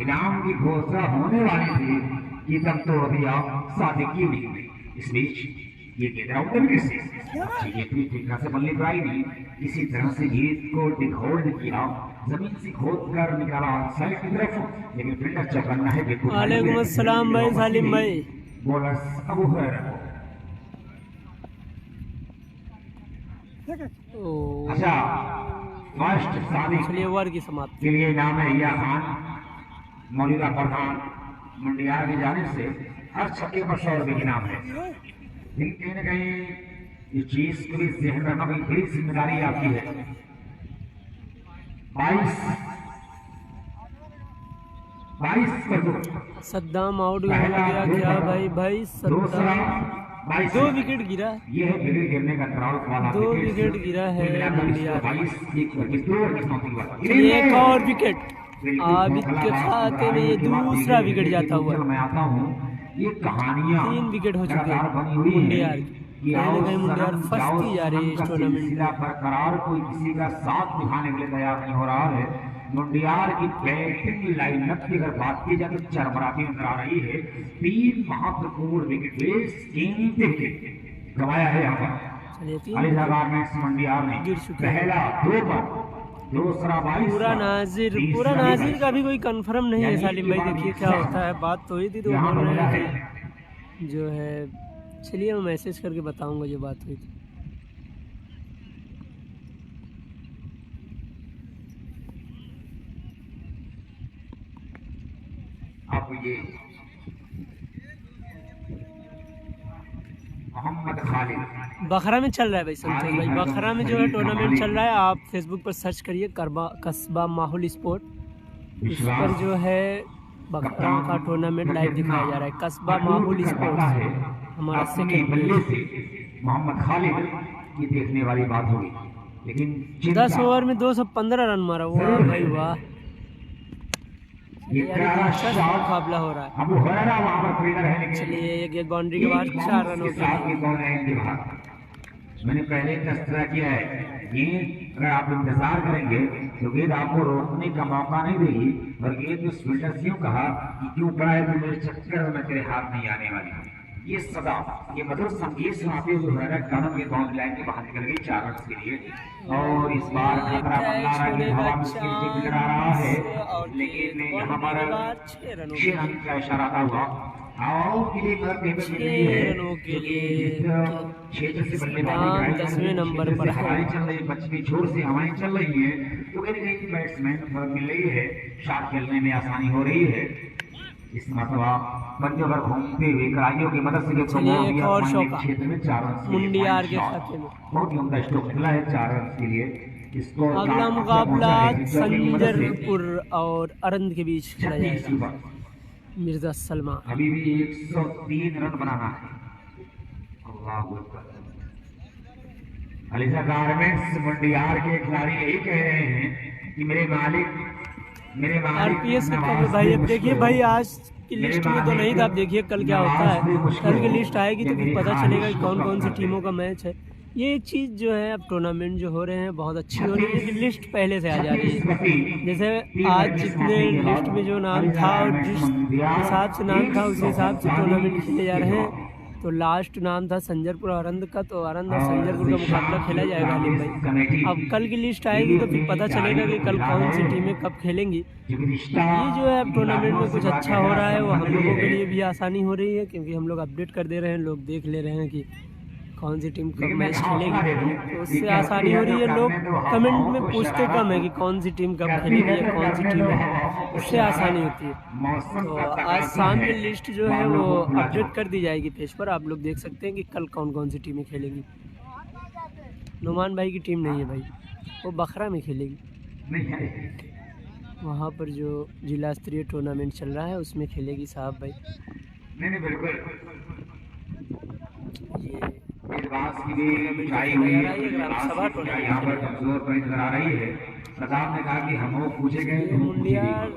इनाम की घोषणा होने वाली थी कि तब तो अभी आप सादिक की हुई। इस बीच ये गेंद आउट ठीक से बल्ले पर आई नहीं, इसी तरह से गेंद को डिघोल्ड किया, जमीन से खोद कर निकाला साइड की तरफ, लेकिन फील्डर चौकन्ना है। वालेकुम अस्सलाम भाई सालिम भाई। बॉलर अबू हुरैरा। अच्छा फर्स्ट सादिक चलिए ओवर की समाप्ति के लिए नाम है या खान, मौजूदा प्रधान मुंडियार की जाने से हर छक्के पर 100 रुपए की नाम है। कहीं न कहीं ये चीज को भी जहन रखना भी बड़ी जिम्मेदारी आपकी है। 22 कर दो। सद्दाम आउट हो गया क्या भाई सद्दाम 2 विकेट गिरा। ये है विकेट गिरने का ड्रॉप वाला 2 विकेट गिरा है। 22 एक और विकेट आबिद के खाते में, ये दूसरा विकेट जाता हुआ। मैं आता हूँ ये कहानियां 3 विकेट हो चुके हैं मुंडियार की। मुंडियार फंसती जा रही है इस टूर्नामेंट में। बरकरार कोई किसी का साथ दिखाने के लिए तैयार नहीं हो रहा है। मुंडियार की बैटिंग लाइनअप की अगर बात की जाए तो चरमराती नजर आ रही है। 3 महत्वपूर्ण विकेट कीमती विकेट गंवाया है यहाँ पर चलिए अलीजा गारमेंट्स मुंडियार ने। गिर चुके हैं। पहला 2 पर, दूसरा 22 पूरा पर, नाजिर तीसरा 22 का भी कोई कंफर्म नहीं है यानी सालिम भाई। कि देखिए क्या होता है, बात तो हुई थी तो यहाँ बोल पर रहे मिला हैं है। कि जो है, चलिए मैं मैसेज करके बताऊंगा जो बात हुई थी। अब ये मोहम्मद खालिद बखरा में चल रहा है भाई संतोष भाई। बखरा में जो है टूर्नामेंट चल रहा है, आप फेसबुक पर सर्च करिए कस्बा माहौल स्पोर्ट, उस पर जो है बखरा का टूर्नामेंट लाइव दिखाया जा रहा है। कस्बा माहौल स्पोर्ट्स हमारा अपने सेकंड बल्ले पेज। से मोहम्मद खालिद ये देखने वाली बात होगी, लेकिन 10 ओवर में 215 रन मारा। वाह भाई वाह, ये यानी प्यारा दिलचस्प शॉट मुकाबला हो रहा है। अब हुरैरा वहां पर फील्डर है, लेकिन चलिए एक गेंद बाउंड्री के बाद 4 रन हो गए। मैंने पहले तस्करा किया है, गेंद अगर आप इंतजार करेंगे तो गेंद आपको रोकने का मौका नहीं देगी। और गेंद उस फील्डर से यूं कहा कि क्यों पड़ा है, तो मेरे चक्कर में तेरे हाथ नहीं आने वाली। ये सदा ये मधुर संगीत सुनाते हुए हुरैरा कानून के बाउंड्री लाइन के बाहर निकल गई 4 रन के लिए। और इस बार खतरा मंडरा रहा है, हवा मुश्किल से गुजर रहा है, लेकिन यहाँ पर 6 रनों 6 रन का इशारा आता हुआ आउट के लिए मतलब पेपर मिल रही है। 6 रनों के लिए क्षेत्र से बल्लेबाजी नाम 10वें नंबर पर है। हवाएं चल रही, पश्चिमी छोर से हवाएं चल रही है, तो कहीं ना कहीं बैट्समैन मिल रही है, शॉट खेलने में आसानी हो रही है। इस मरतबा बच्चों पर घूमते हुए कड़ाइयों की मदद से चलिए एक और शौका क्षेत्र में 4 रन मुंडियार के खाते में। बहुत ही उम्दा स्ट्रोक निकला है 4 रन के लिए। स्कोर अगला मुकाबला संजरपुर और अरंद के बीच खेला जाएगा। मिर्जा सलमान अभी भी 103 रन बनाना है। अल्लाह अकबर। अलीजा गारमेंट्स मुंडियार के खिलाड़ी यही कह रहे हैं कि मेरे मालिक आरपीएस के कब भाई। अब देखिए भाई, आज की लिस्ट में तो नहीं था, अब देखिए कल क्या होता है। कल की लिस्ट आएगी तो फिर पता चलेगा कि कौन कौन सी टीमों का मैच है। ये एक चीज़ जो है, अब टूर्नामेंट जो हो रहे हैं बहुत अच्छी हो रही है कि लिस्ट पहले से आ जा रही है। जैसे आज जितने लिस्ट में जो नाम था और जिस हिसाब से नाम था उस हिसाब से टूर्नामेंट खेले जा रहे हैं। तो लास्ट नाम था संजरपुर अरंद का, तो अरंद और संजरपुर का मुकाबला खेला जाएगा अलीम भाई। अब कल की लिस्ट आएगी तो फिर पता चलेगा कि कल कौन सी टीमें कब खेलेंगी। ये जो है अब टूर्नामेंट में कुछ अच्छा हो रहा है, वो हम लोगों के लिए भी आसानी हो रही है, क्योंकि हम लोग अपडेट कर दे रहे हैं, लोग देख ले रहे हैं कि कौन सी टीम कब मैच खेलेगी, तो उससे आसानी हो रही है। लोग कमेंट में पूछते कम है कि कौन सी टीम कब खेलेगी या कौन सी टीम है, उससे आसानी होती है। तो आज शाम की लिस्ट जो है वो अपडेट कर दी जाएगी पेज पर, आप लोग देख सकते हैं कि कल कौन कौन सी टीमें खेलेंगी। नुमान भाई की टीम नहीं है भाई, वो बखरा में खेलेगी, वहाँ पर जो जिला स्तरीय टूर्नामेंट चल रहा है उसमें खेलेगी साहब भाई। नहीं बिल्कुल ये बात की भी छाई हुई है, यहाँ पर कमजोर पर नजर आ रही है। प्रताप ने कहा कि हम लोग पूछे गए तो मुंडियार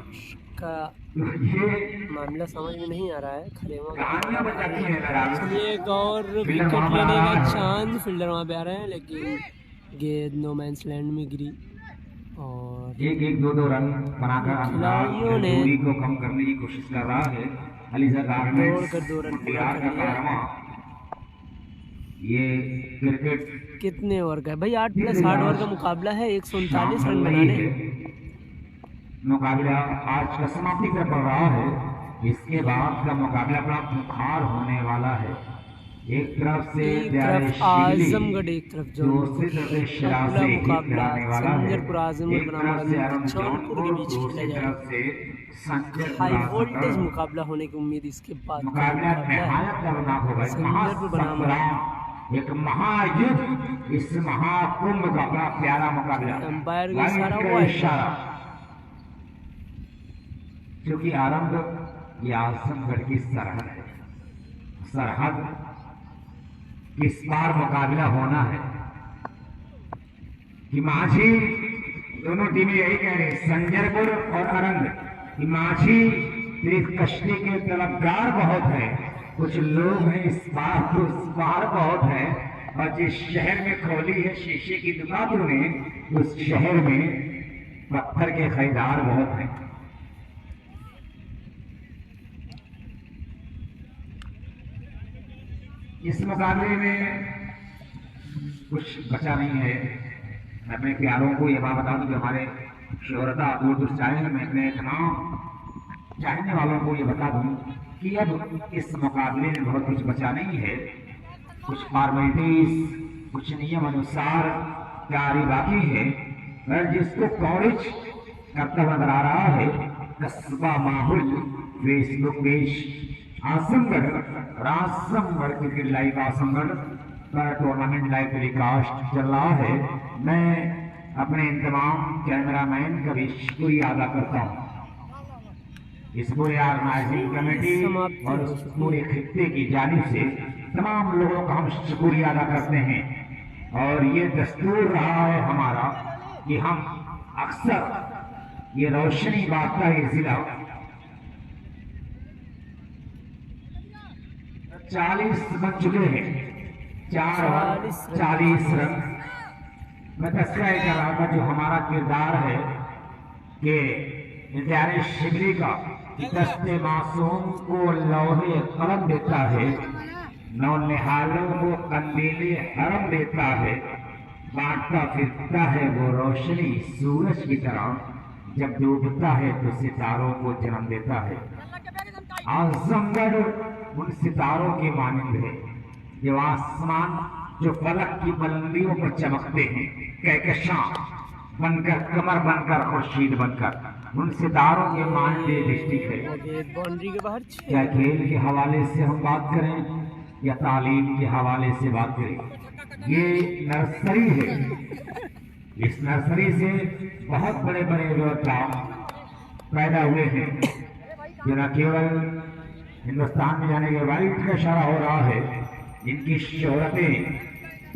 का ये मामला समझ में नहीं आ रहा है। कहानियां बताती हैं लड़ाई। चलिए एक और विकेट लेने का चांद, फील्डर वहाँ पे आ रहे हैं, लेकिन गेंद नो मैंस लैंड में गिरी और 1-1 2-2 रन बनाकर खिलाड़ियों ने दूरी को कम करने की कोशिश कर रहा है। अलीजा गारमेंट्स दौड़कर 2 रन पूरा मुंडियार कर का लिया। कारवां। ये क्रिकेट कितने ओवर का है भाई? 8 + 8 ओवर का मुकाबला है, 139 रन बनाने। मुकाबला आज का समाप्ति पर पड़ रहा है। इसके बाद का मुकाबला बड़ा मुखार होने वाला है। एक तरफ से एक तरफ आजमगढ़, एक तरफ जौनपुर। अगला मुकाबला संजरपुर आजमगढ़ बनाम जौनपुर के बीच खेला जाएगा। हाई वोल्टेज मुकाबला होने की उम्मीद इसके बाद मुकाबला है। संजरपुर बनाम एक महायुद्ध, इस महाकुंभ का बड़ा प्यारा मुकाबला। अंपायर का इशारा हुआ इशारा, क्योंकि आरंभ ये आजमगढ़ की सरहद है। सरहद इस बार मुकाबला होना है कि माझी, दोनों टीमें यही कह रही, संजरपुर और अरंग, कि माझी कश्ती के तलबगार बहुत है, कुछ लोग हैं इस बार तो उस बार बहुत है। और जिस शहर में खोली है शीशे की दुकान ने, उस शहर में पत्थर के खरीदार बहुत हैं। इस मुकाबले में कुछ बचा नहीं है। मैं अपने प्यारों को ये बात बता दूं कि हमारे शोहरता दूर दूर चैनल में अपने तमाम चाहने वालों को ये बता दूं कि अब इस मुकाबले में बहुत कुछ बचा नहीं है। कुछ फॉर्मेलिटीज, कुछ नियम अनुसार तैयारी बाकी है। और जिसको कवरेज करता हुआ नजर आ रहा है कस्बा माहौल फेसबुक पेज आजमगढ़ राजमगढ़ क्रिकेट लाइव आजमगढ़ का टूर्नामेंट लाइव टेलीकास्ट चल रहा है। मैं अपने तमाम कैमरामैन का भी शुक्रिया अदा करता हूँ। इस पूरे ऑर्गेनाइजिंग कमेटी और इस पूरे खित्ते की जानिब से तमाम लोगों का हम शुक्रिया अदा करते हैं। और ये दस्तूर रहा है हमारा कि हम अक्सर ये रोशनी बांटता है जिला 40 बन चुके हैं, 40 रन। मैं तस्करा कर रहा था जो हमारा किरदार है कि इंतजार शिबली का दस्ते मासूम को लौहे कलम देता है, नौ निहालों को कंदीले हरम देता है, बांटता फिरता है वो रोशनी सूरज की तरह, जब डूबता है तो सितारों को जन्म देता है। आजमगढ़ उन सितारों के मानंद है जो आसमान जो फलक की बुलंदियों पर चमकते हैं, कहकशां बनकर, कमर बनकर, खुर्शीद बनकर, उन सितारों के मानंद डिस्ट्रिक्ट है। बाउंड्री के बाहर क्या खेल के हवाले से हम बात करें या तालीम के हवाले से बात करें, ये नर्सरी है। इस नर्सरी से बहुत बड़े बड़े योद्धा पैदा हुए हैं जो न केवल हिंदुस्तान में जाने के वाइट का इशारा हो रहा है, इनकी शोहरतें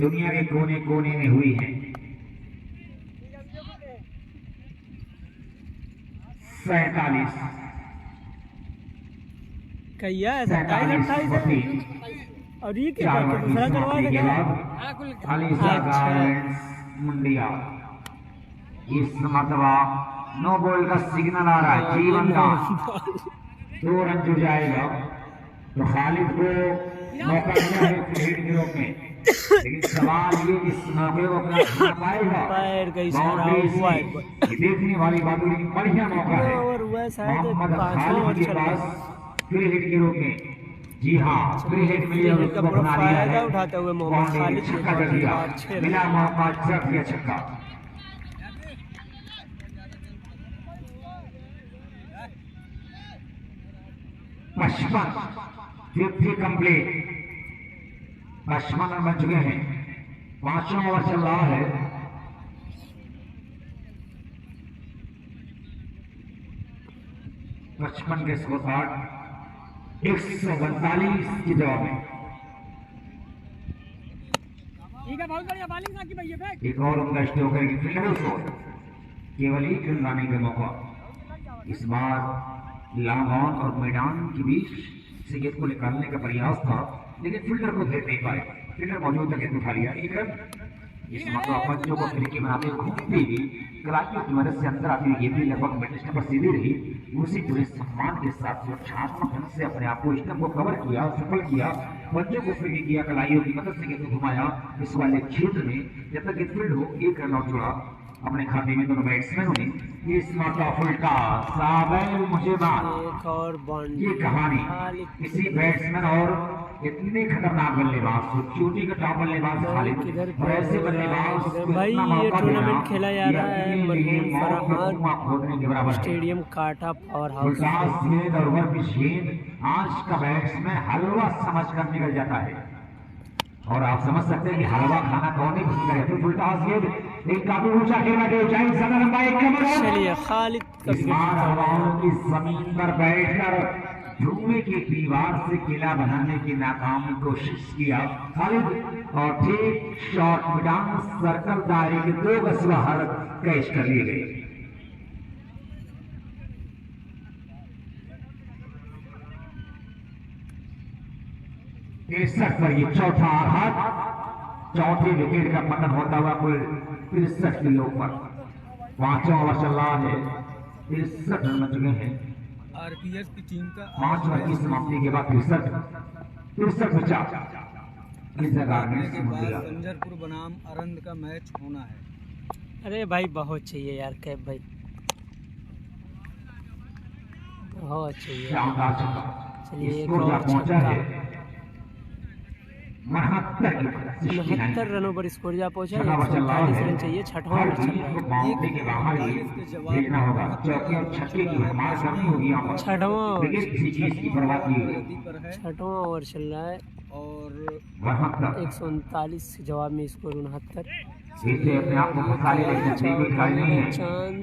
दुनिया के कोने कोने में हुई हैं। 47 कैया है 27-28 और ये क्या दूसरा करवा देगा। मुंडिया इस मरतबा नो बॉल का सिग्नल आ रहा है, जीवन का 2 रन जुड़ जाएगा तो खालिद को मौका मिला है क्रिकेट के रूप में, लेकिन सवाल ये इस मौके को अपना खा पाएगा। पैर का इशारा हुआ है, ये देखने वाली बात है, बढ़िया मौका है और हुआ शायद मोहम्मद 5वां खालिद ओवर के चल रहा है। पास क्रिकेट के रूप में। जी हाँ, क्रिकेट में ये क्रिकेट का उसको बड़ा बना दिया फायदा है, उठाते हुए मोहम्मद खालिद ने छक्का जड़ दिया, 6 रन। मिला मौका, जड़ दिया छक्का। पचपन 50 कंप्लीट, 55 रन बन चुके हैं, 5वां ओवर चल रहा है। पचपन के स्कोर कार्ड 142 के जवाब में। एक और उनका स्ट्रोक है कि फील्डरों को केवल एक रन लाने का मौका। इस बार लॉन्ग ऑन और मैदान के बीच से गेंद को निकालने का प्रयास था, लेकिन फील्डर को घेर नहीं पाए। फील्डर मौजूद था, गेंद उठा लिया, 1 रन। इस मतलब पंचों को तरीके बनाते घूमती हुई कलाइयों की मदद से अंदर आती हुई गेंद लगभग मिड स्टंप पर सीधी रही। उसी पूरे सम्मान के साथ सुरक्षात्मक ढंग से अपने आप को स्टंप को कवर किया, सफल किया, पंचों को फ्री किया, कलाइयों की मदद से गेंद को घुमाया इस वाले क्षेत्र में। जब तक गेंद फील्ड हो 1 रन आउट जोड़ा अपने खाते में दोनों बैट्समैनों ने। इस मतलब उल्टा साबैल मुझे बात एक और बाउंड्री। ये कहानी किसी बैट्समैन और इतने खतरनाक बल्लेबाज, चोटी का टॉप बल्लेबाज खालिद और ऐसे बल्लेबाज भाई ये टूर्नामेंट खेला जा रहा है मरहूम फरहान खोदने के बराबर है। स्टेडियम काटा पावर हाउस। उल्टास गेंद और ओवर की गेंद आज का बैट्समैन हलवा समझ कर निकल जाता है, और आप समझ सकते हैं कि हलवा खाना कौन नहीं पसंद करे। तो उल्टास गेंद एक काफी ऊंचा खेलना के ऊंचाई ज्यादा लंबाई चलिए खालिद का इस बार हवाओं की जमीन पर बैठकर धुएं की दीवार से किला बनाने की नाकाम कोशिश किया खालिद, और ठीक शॉट मैदान सर्कल दायरे के 2 गज बाहर कैच कर लिए गए। तिरसठ पर ये चौथा आघात, चौथे विकेट का पतन होता हुआ कुल 63 के ऊपर। पांचवा ओवर चल रहा है, 63 रन बन चुके हैं। आरपीएफ की टीम का 5 ओवर की समाप्ति के बाद 63 बचा इस जगह में के बाद मुंडिया। संजरपुर बनाम अरंद का मैच होना है। अरे भाई बहुत चाहिए यार कैब भाई, बहुत चाहिए। शानदार छक्का, चलिए एक स्कोर और पहुंचा छक्का। है 69 रनों पर स्कोर जा पहुंचा। छठा ओवर चल रहा 139 है। रन चाहिए, छठवां हर ओवर चल टीम रहा को है। बाउंड्री के बाहर ही भेजना होगा। चौके और छक्के की हमार करनी होगी यहाँ पर, छठवां ओवर, बगैर किसी चीज की परवाह किए हुए। गति पर है छठवां ओवर चल रहा है और वहाँ तक 139 के जवाब में स्कोर 69। इसे अपने आप को फंसा ले, लेकिन कोई खाई नहीं है।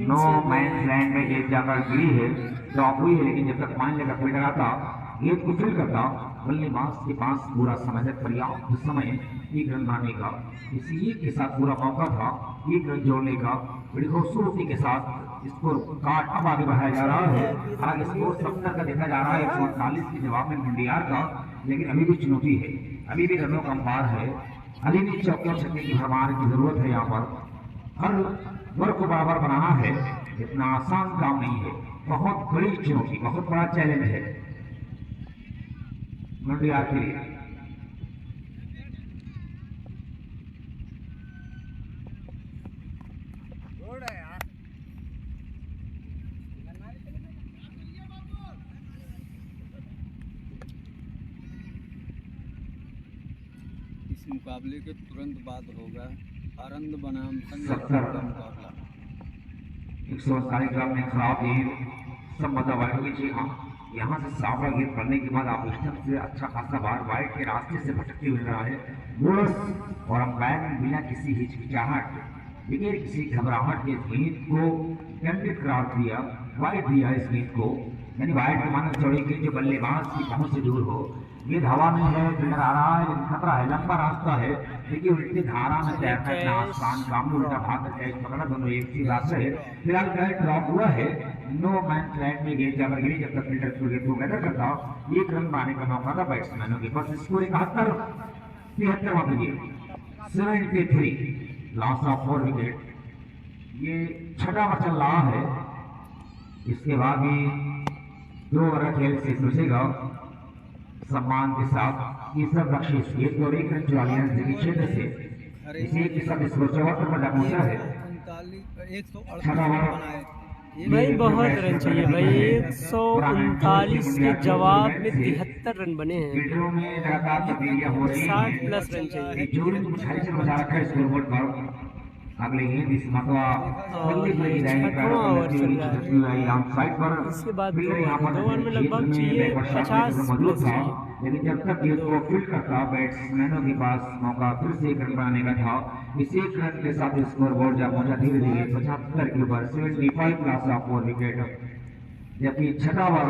नो मैन लैंड में गेंद जाकर गिरी है, ड्रॉप हुई है, लेकिन जब तक मान लेकर फील्डर आता गेंद को फील्ड करता, बल्लेबाज के पास पूरा समय है, पर्याप्त समय एक रन बनाने का। इसी के साथ पूरा मौका था एक रन जोड़ने का। बड़ी खूबसूरती के साथ स्कोर कार्ड अब आगे बढ़ाया जा रहा है। हालांकि स्कोर 70 का देखा जा रहा है 148 के जवाब में मुंडियार का, लेकिन अभी भी चुनौती है, अभी भी रनों का अंपार है। अभी भी चौके और छक्के की भरमार की जरूरत है। यहाँ पर हर वर्ग को बराबर बनाना है, इतना आसान काम नहीं है, बहुत बड़ी चुनौती, बहुत बड़ा चैलेंज है मुंडियार के लिए। इस मुकाबले के तुरंत बाद होगा अरंद बनाम संजरपुर का मुकाबला। 148 ग्राम में खराब गेंद सब मतलब वाइड जी। हाँ, यहाँ से सावरा गेंद पड़ने के बाद आप स्टंप से अच्छा खासा बार वाइड के रास्ते से भटकते हुए रहा है बोनस, और अंपायर ने बिना किसी हिचकिचाहट, बगैर किसी घबराहट के गेंद को कैंडिड करार दिया, वाइड दिया इस गेंद को। यानी वाइड के माने चौड़ी गेंद जो बल्लेबाज की पहुंच से दूर हो। गेंद हवा में है, फील्डर आ रहा है, लेकिन खतरा है, लंबा रास्ता है। देखिए उल्टी धारा में तैरना इतना आसान काम नहीं, उल्टा भाग कर कैच पकड़ा, दोनों एक ही रास्ते है। फिलहाल कैच ड्रॉप हुआ है, नो मैन लैंड में गेंद जाकर गिरी। जब तक फील्डर गेंद को गैदर करता, एक रन बनाने का मौका था बैट्समैनों के पास। स्कोर 73 वहां पे 73 लॉस ऑफ 4 विकेट। ये छठा ओवर चल रहा है, इसके बाद भी 2 ओवर खेल से बचेगा सम्मान के साथ। ये सब बख्शीश एक और एक रन 44 रन के क्षेत्र से इसी के साथ स्कोर 74 पर जा पहुंचा है। 138 छठा ओवर बनाए। भाई बहुत रन चाहिए भाई, 139 के जवाब में 73 रन बने हैं, फील्डरों में लगातार तब्दीलियां हो रही हैं। 60 प्लस रन चाहिए। जोड़ी को 46 रन बचा रखा है स्कोरबोर्ड पर। अगले गेंद इस मतवा बल्ले की लाइन पर साइड पर इसके बाद फील्डर यहाँ पर 2 ओवर में लगभग चाहिए 50 मौजूद प्लस था, चाहिए। लेकिन जब तक गेंद को फील्ड करता बैट्समैनों के पास मौका फिर से एक रन बनाने का था। इस एक रन के साथ स्कोरबोर्ड जब पहुंचा धीरे धीरे 75 के ऊपर 75 लॉस ऑफ 4 विकेट। जबकि छठा ओवर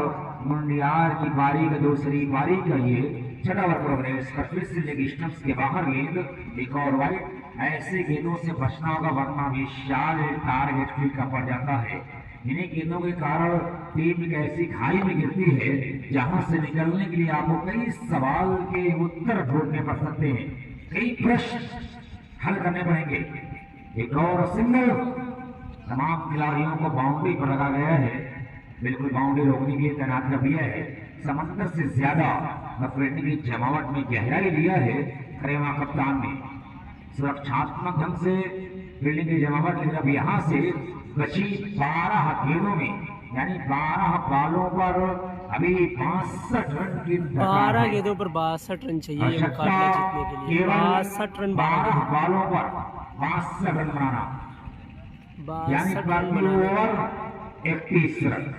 मुंडियार की बारी का दूसरी बारी का ये छठा ओवर प्रोग्रेस पर फिर से लेग स्टंप्स के बाहर गेंद, एक और वाइड। ऐसे गेंदों से बचना होगा, वरना विशाल टारगेट फील्ड का पड़ जाता है। इन्हीं गेंदों के कारण टीम एक ऐसी खाई में गिरती है जहां से निकलने के लिए आपको कई सवाल के उत्तर ढूंढने पड़ सकते हैं, कई प्रश्न हल करने पड़ेंगे। एक और सिंगल तमाम खिलाड़ियों को बाउंड्री पर लगा गया है, बिल्कुल बाउंड्री रोकने के लिए तैनात कर दिया है। समंदर से ज्यादा फील्डिंग की जमावट में गहराई लिया है खरेमा कप्तान ने, सुरक्षात्मक ढंग से फील्डिंग की जमावट। लेकिन अब यहाँ से बची 12 गेंदों में, यानी 12 बॉलों पर अभी 62 रन की 12 गेंदों पर 62 रन चाहिए ये मुकाबला जीतने के लिए। 62 रन 12 बॉलों पर 62 रन बनाना, यानी 62 रन प्रति बनाना। Over 31 run.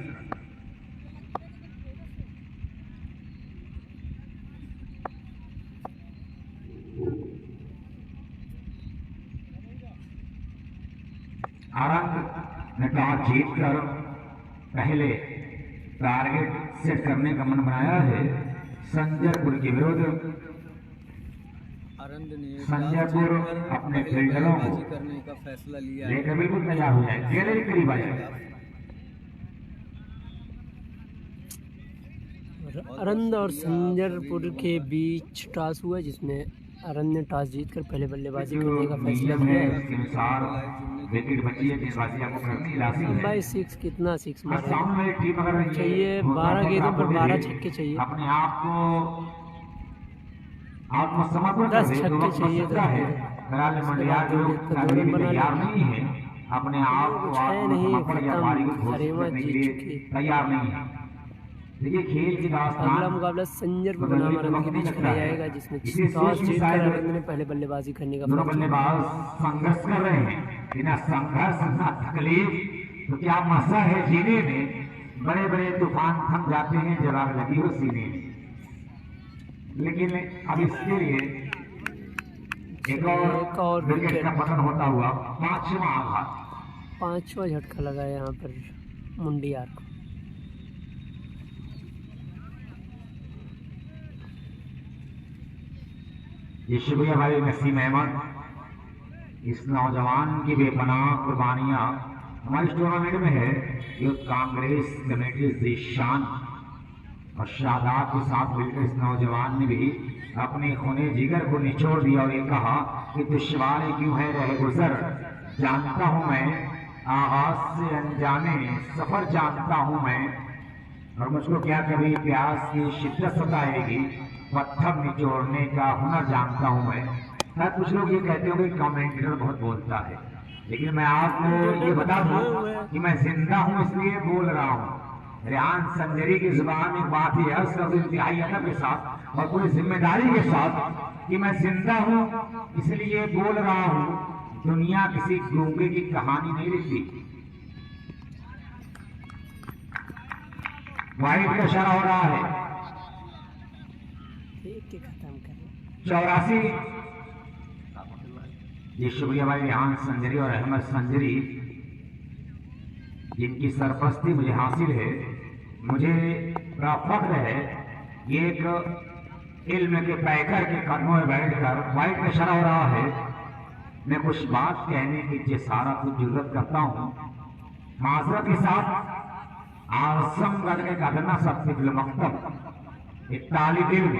आरंग ने टॉस जीतकर पहले टारगेट सेट करने का मन बनाया है संजयपुर के विरुद्ध। आनंद ने संजयपुर अपने फील्डरों को बल्लेबाजी करने का फैसला लिया है। लेकर बिल्कुल तैयार हो जाए, गैलरी करीब आ जाए। अरंद और संजरपुर के बीच टॉस हुआ जिसमें अरन ने टॉस जीतकर पहले बल्लेबाजी जो करने का फैसला नियम किया है है। उसके अनुसार विकेट बची है, गेंदबाजी आपको करनी लाजमी है। भाई 6 कितना 6 और मारा सामने टीम अगर ये चाहिए, होता 12 है, गेंदों पर आपको 12 दे, छक्के चाहिए। अपने आप को आत्मसमर्पण 10 कर दे, तो छक्के वक्त चाहिए सकता है। बहरहाल मंडियार जो अभी भी तैयार नहीं है, अपने आप को कुछ है नहीं, आत्मसमर्पण या खत्म, पारी को घोषित हरेमा करने के जीत लिए चुकी। तैयार नहीं है। देखिए खेल की दास्तान अगला मुकाबला संजर बनाम आनंद के बीच खेला जाएगा, जिसमें टॉस जीतकर आनंद ने पहले बल्लेबाजी करने का दोनों फैसला किया। बल्लेबाज संघर्ष कर रहे हैं। बिना संघर्ष ना तकलीफ तो क्या मजा है जीने में। बड़े बड़े तूफान थम जाते हैं जब आग लगी हो सीने में। लेकिन अब इसके लिए एक और विकेट का पतन होता हुआ 5वां आघात, 5वां झटका लगा है यहाँ पर मुंडियार को। ये शुक्रिया भाई नसीम अहमद, इस नौजवान की बेपनाह कुर्बानियां हमारे टूर्नामेंट में है। यूथ कांग्रेस कमेटी जीशान और शादाब के साथ मिलकर इस नौजवान ने भी अपने खूने जिगर को निचोड़ दिया और ये कहा कि दुश्वार क्यों है रह गुजर, जानता हूं मैं आगाज से अनजाने सफर जानता हूं मैं, और मुझको क्या कभी प्यास की शिद्दत सताएगी, पत्थर निचोड़ने का हुनर जानता हूं मैं। शायद कुछ लोग ये कहते हो कि कमेंटेटर बहुत बोलता है, लेकिन मैं आपको ये बता दूं कि मैं जिंदा हूं इसलिए बोल रहा हूं। रेहान संजरी की जुबान में एक बात यह है, सब इंतहाई अदब के साथ और पूरी जिम्मेदारी के साथ, कि मैं जिंदा हूं इसलिए बोल रहा हूं। दुनिया किसी गूंगे की कहानी नहीं लिखती। वाइट का इशारा हो रहा है, खत्म कर 84। ये शुक्रिया भाई रेहान संजरी और अहमद संजरी, जिनकी सरपरस्ती मुझे हासिल है। मुझे बड़ा फख्र है ये एक इल्म के पैकर के कदमों में बैठकर वाइट का इशारा हो रहा है। मैं कुछ बात कहने की जसारत को जरूरत करता हूँ। माजरत के साथ आजमगढ़ के अदना सब्सिल मकतब एक तालिब इल्म,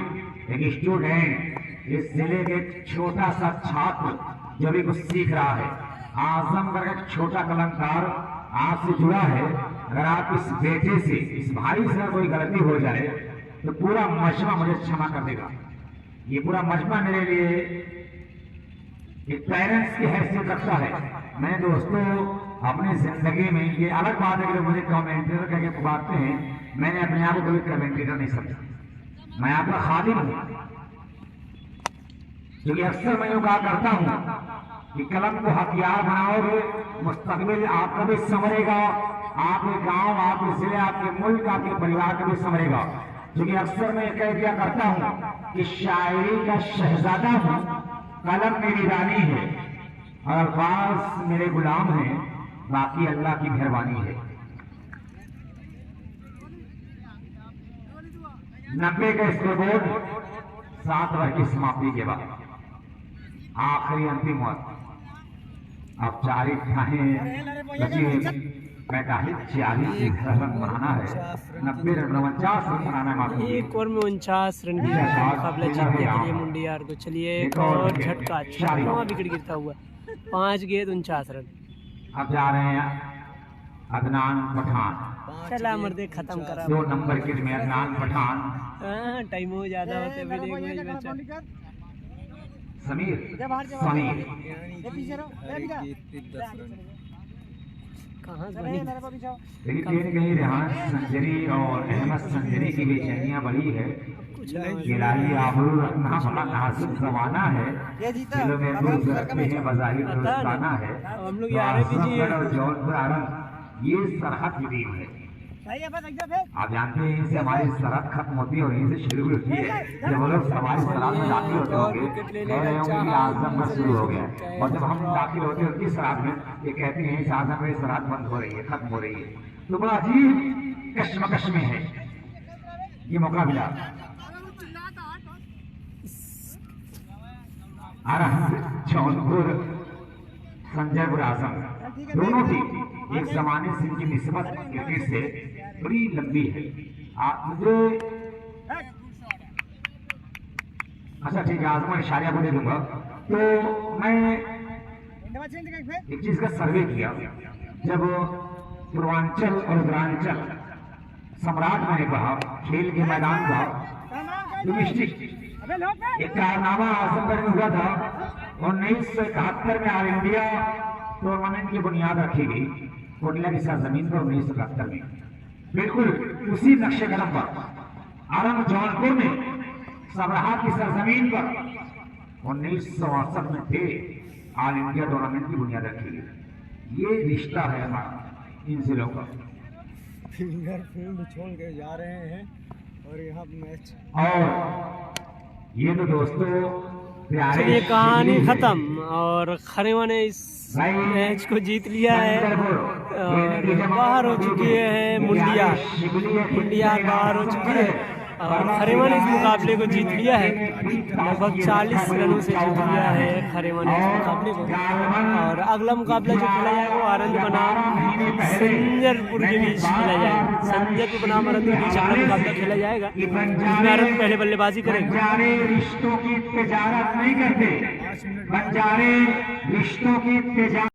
एक स्टूडेंट, इस जिले के एक छोटा सा छात्र जो भी कुछ सीख रहा है, आजमगढ़ का एक छोटा कलंकार आपसे जुड़ा है। अगर आप इस बेटे से, इस भाई से कोई गलती हो जाए तो पूरा मजमा मुझे क्षमा कर देगा। ये पूरा मजमा मेरे लिए एक पेरेंट्स की हैसियत रखता है। मैं दोस्तों अपनी जिंदगी में, ये अलग बात है कि मुझे कमेंटेटर करके पुकारते हैं, मैंने अपने आप को कभी कमेंटेटर नहीं समझा। मैं आपका खादिम हूं, क्योंकि अक्सर मैं यूं कहा करता हूं कि कलम को हथियार बनाओगे, मुस्तकबिल आपका भी संवरेगा, आपके गांव, आपके जिले, आपके मुल्क, आपके परिवार का भी संवरेगा। क्योंकि अक्सर मैं कह दिया करता हूं कि शायरी का शहजादा हूं, कलम मेरी रानी है और अल्फाज मेरे गुलाम हैं, बाकी अल्लाह की मेहरबानी है। 90 का स्कोरबोर्ड 7 ओवर की समाप्ति के बाद आखिरी अंतिम ओवर। अब 4 बची 45 46 रन बनाना है, 90 रन 49 रन बनाना है मात्र। एक ओवर में 49 रन की मुकाबला जीतने के लिए मुंडियार को। चलिए एक और झटका, 6वां विकेट गिरता हुआ, 5 गेंद 49 रन। अब जा रहे हैं अदनान पठान, चला मर्दे खत्म करा। 2 नंबर के में अदनान पठान, टाइम हो ज्यादा होते बच्चा। समीर कहाँ से बनी? लेकिन कहीं न कहीं रेहान संजरी और अहमद संजरी की बेचैनियां बड़ी है। गिलाही आबरू रखना बड़ा नाजुक जमाना है, दिलों में बुर्ज रखते हैं बज़ाहिर दोस्ताना है। हम लोग यार और जौनपुर आरंग ये सरहद की टीम है। आप जानते हैं इनसे हमारी सरहद खत्म होती है और यहीं से शुरू भी होती है। जब वो लोग हमारी सरहद में दाखिल होते होंगे, कह रहे होंगे कि आजमगढ़ शुरू हो गया, और जब हम दाखिल होते हैं उनकी सरहद में, ये कहते हैं इस आजमगढ़ सरहद बंद हो रही है, खत्म हो रही है। तो बड़ा अजीब कश्मकश में है ये मुकाबला। जौनपुर संजयपुर आजम दोनों टीम एक जमाने से इनकी निस्बत क्रिकेट से बड़ी लंबी है। मुझे अच्छा ठीक है, आज मैं इशारे को दे दूंगा। तो मैं एक चीज का सर्वे किया, जब पूर्वांचल और उत्तरांचल सम्राट मैंने कहा खेल के मैदान का डोमेस्टिक एक कारनामा आजमगढ़ में हुआ था 1971 में ऑल इंडिया टूर्नामेंट की बुनियाद रखी गई कोटला की सरजमीन पर 1971 में, बिल्कुल उसी नक्शे कदम पर आरंभ जौनपुर में सबराहत की सरजमीन पर 1968 में थे ऑल इंडिया टूर्नामेंट की बुनियाद रखी गई। ये रिश्ता है हमारा इन जिलों का। फिंगर फील्ड छोड़ के जा रहे हैं और यहाँ मैच, और ये तो दोस्तों प्यारे चलिए कहानी खत्म और खरेवा ने इस मैच को जीत लिया है और बाहर हो चुकी है मुंडिया बाहर हो चुकी है और खरेवा ने इस मुकाबले को जीत लिया है। लगभग 40 रनों से जीत लिया है खरेवा ने इस मुकाबले को। और अगला मुकाबला जो खेला जाएगा वो आनंद बनाम संजरपुर के बीच खेला जाएगा। संजरपुर बनाम आनंद के बीच अगला मुकाबला खेला जाएगा जिसमें आनंद पहले बल्लेबाजी करेंगे। बंजारे रिश्तों की तिजारत नहीं करते, बंजारे रिश्तों की तिजारत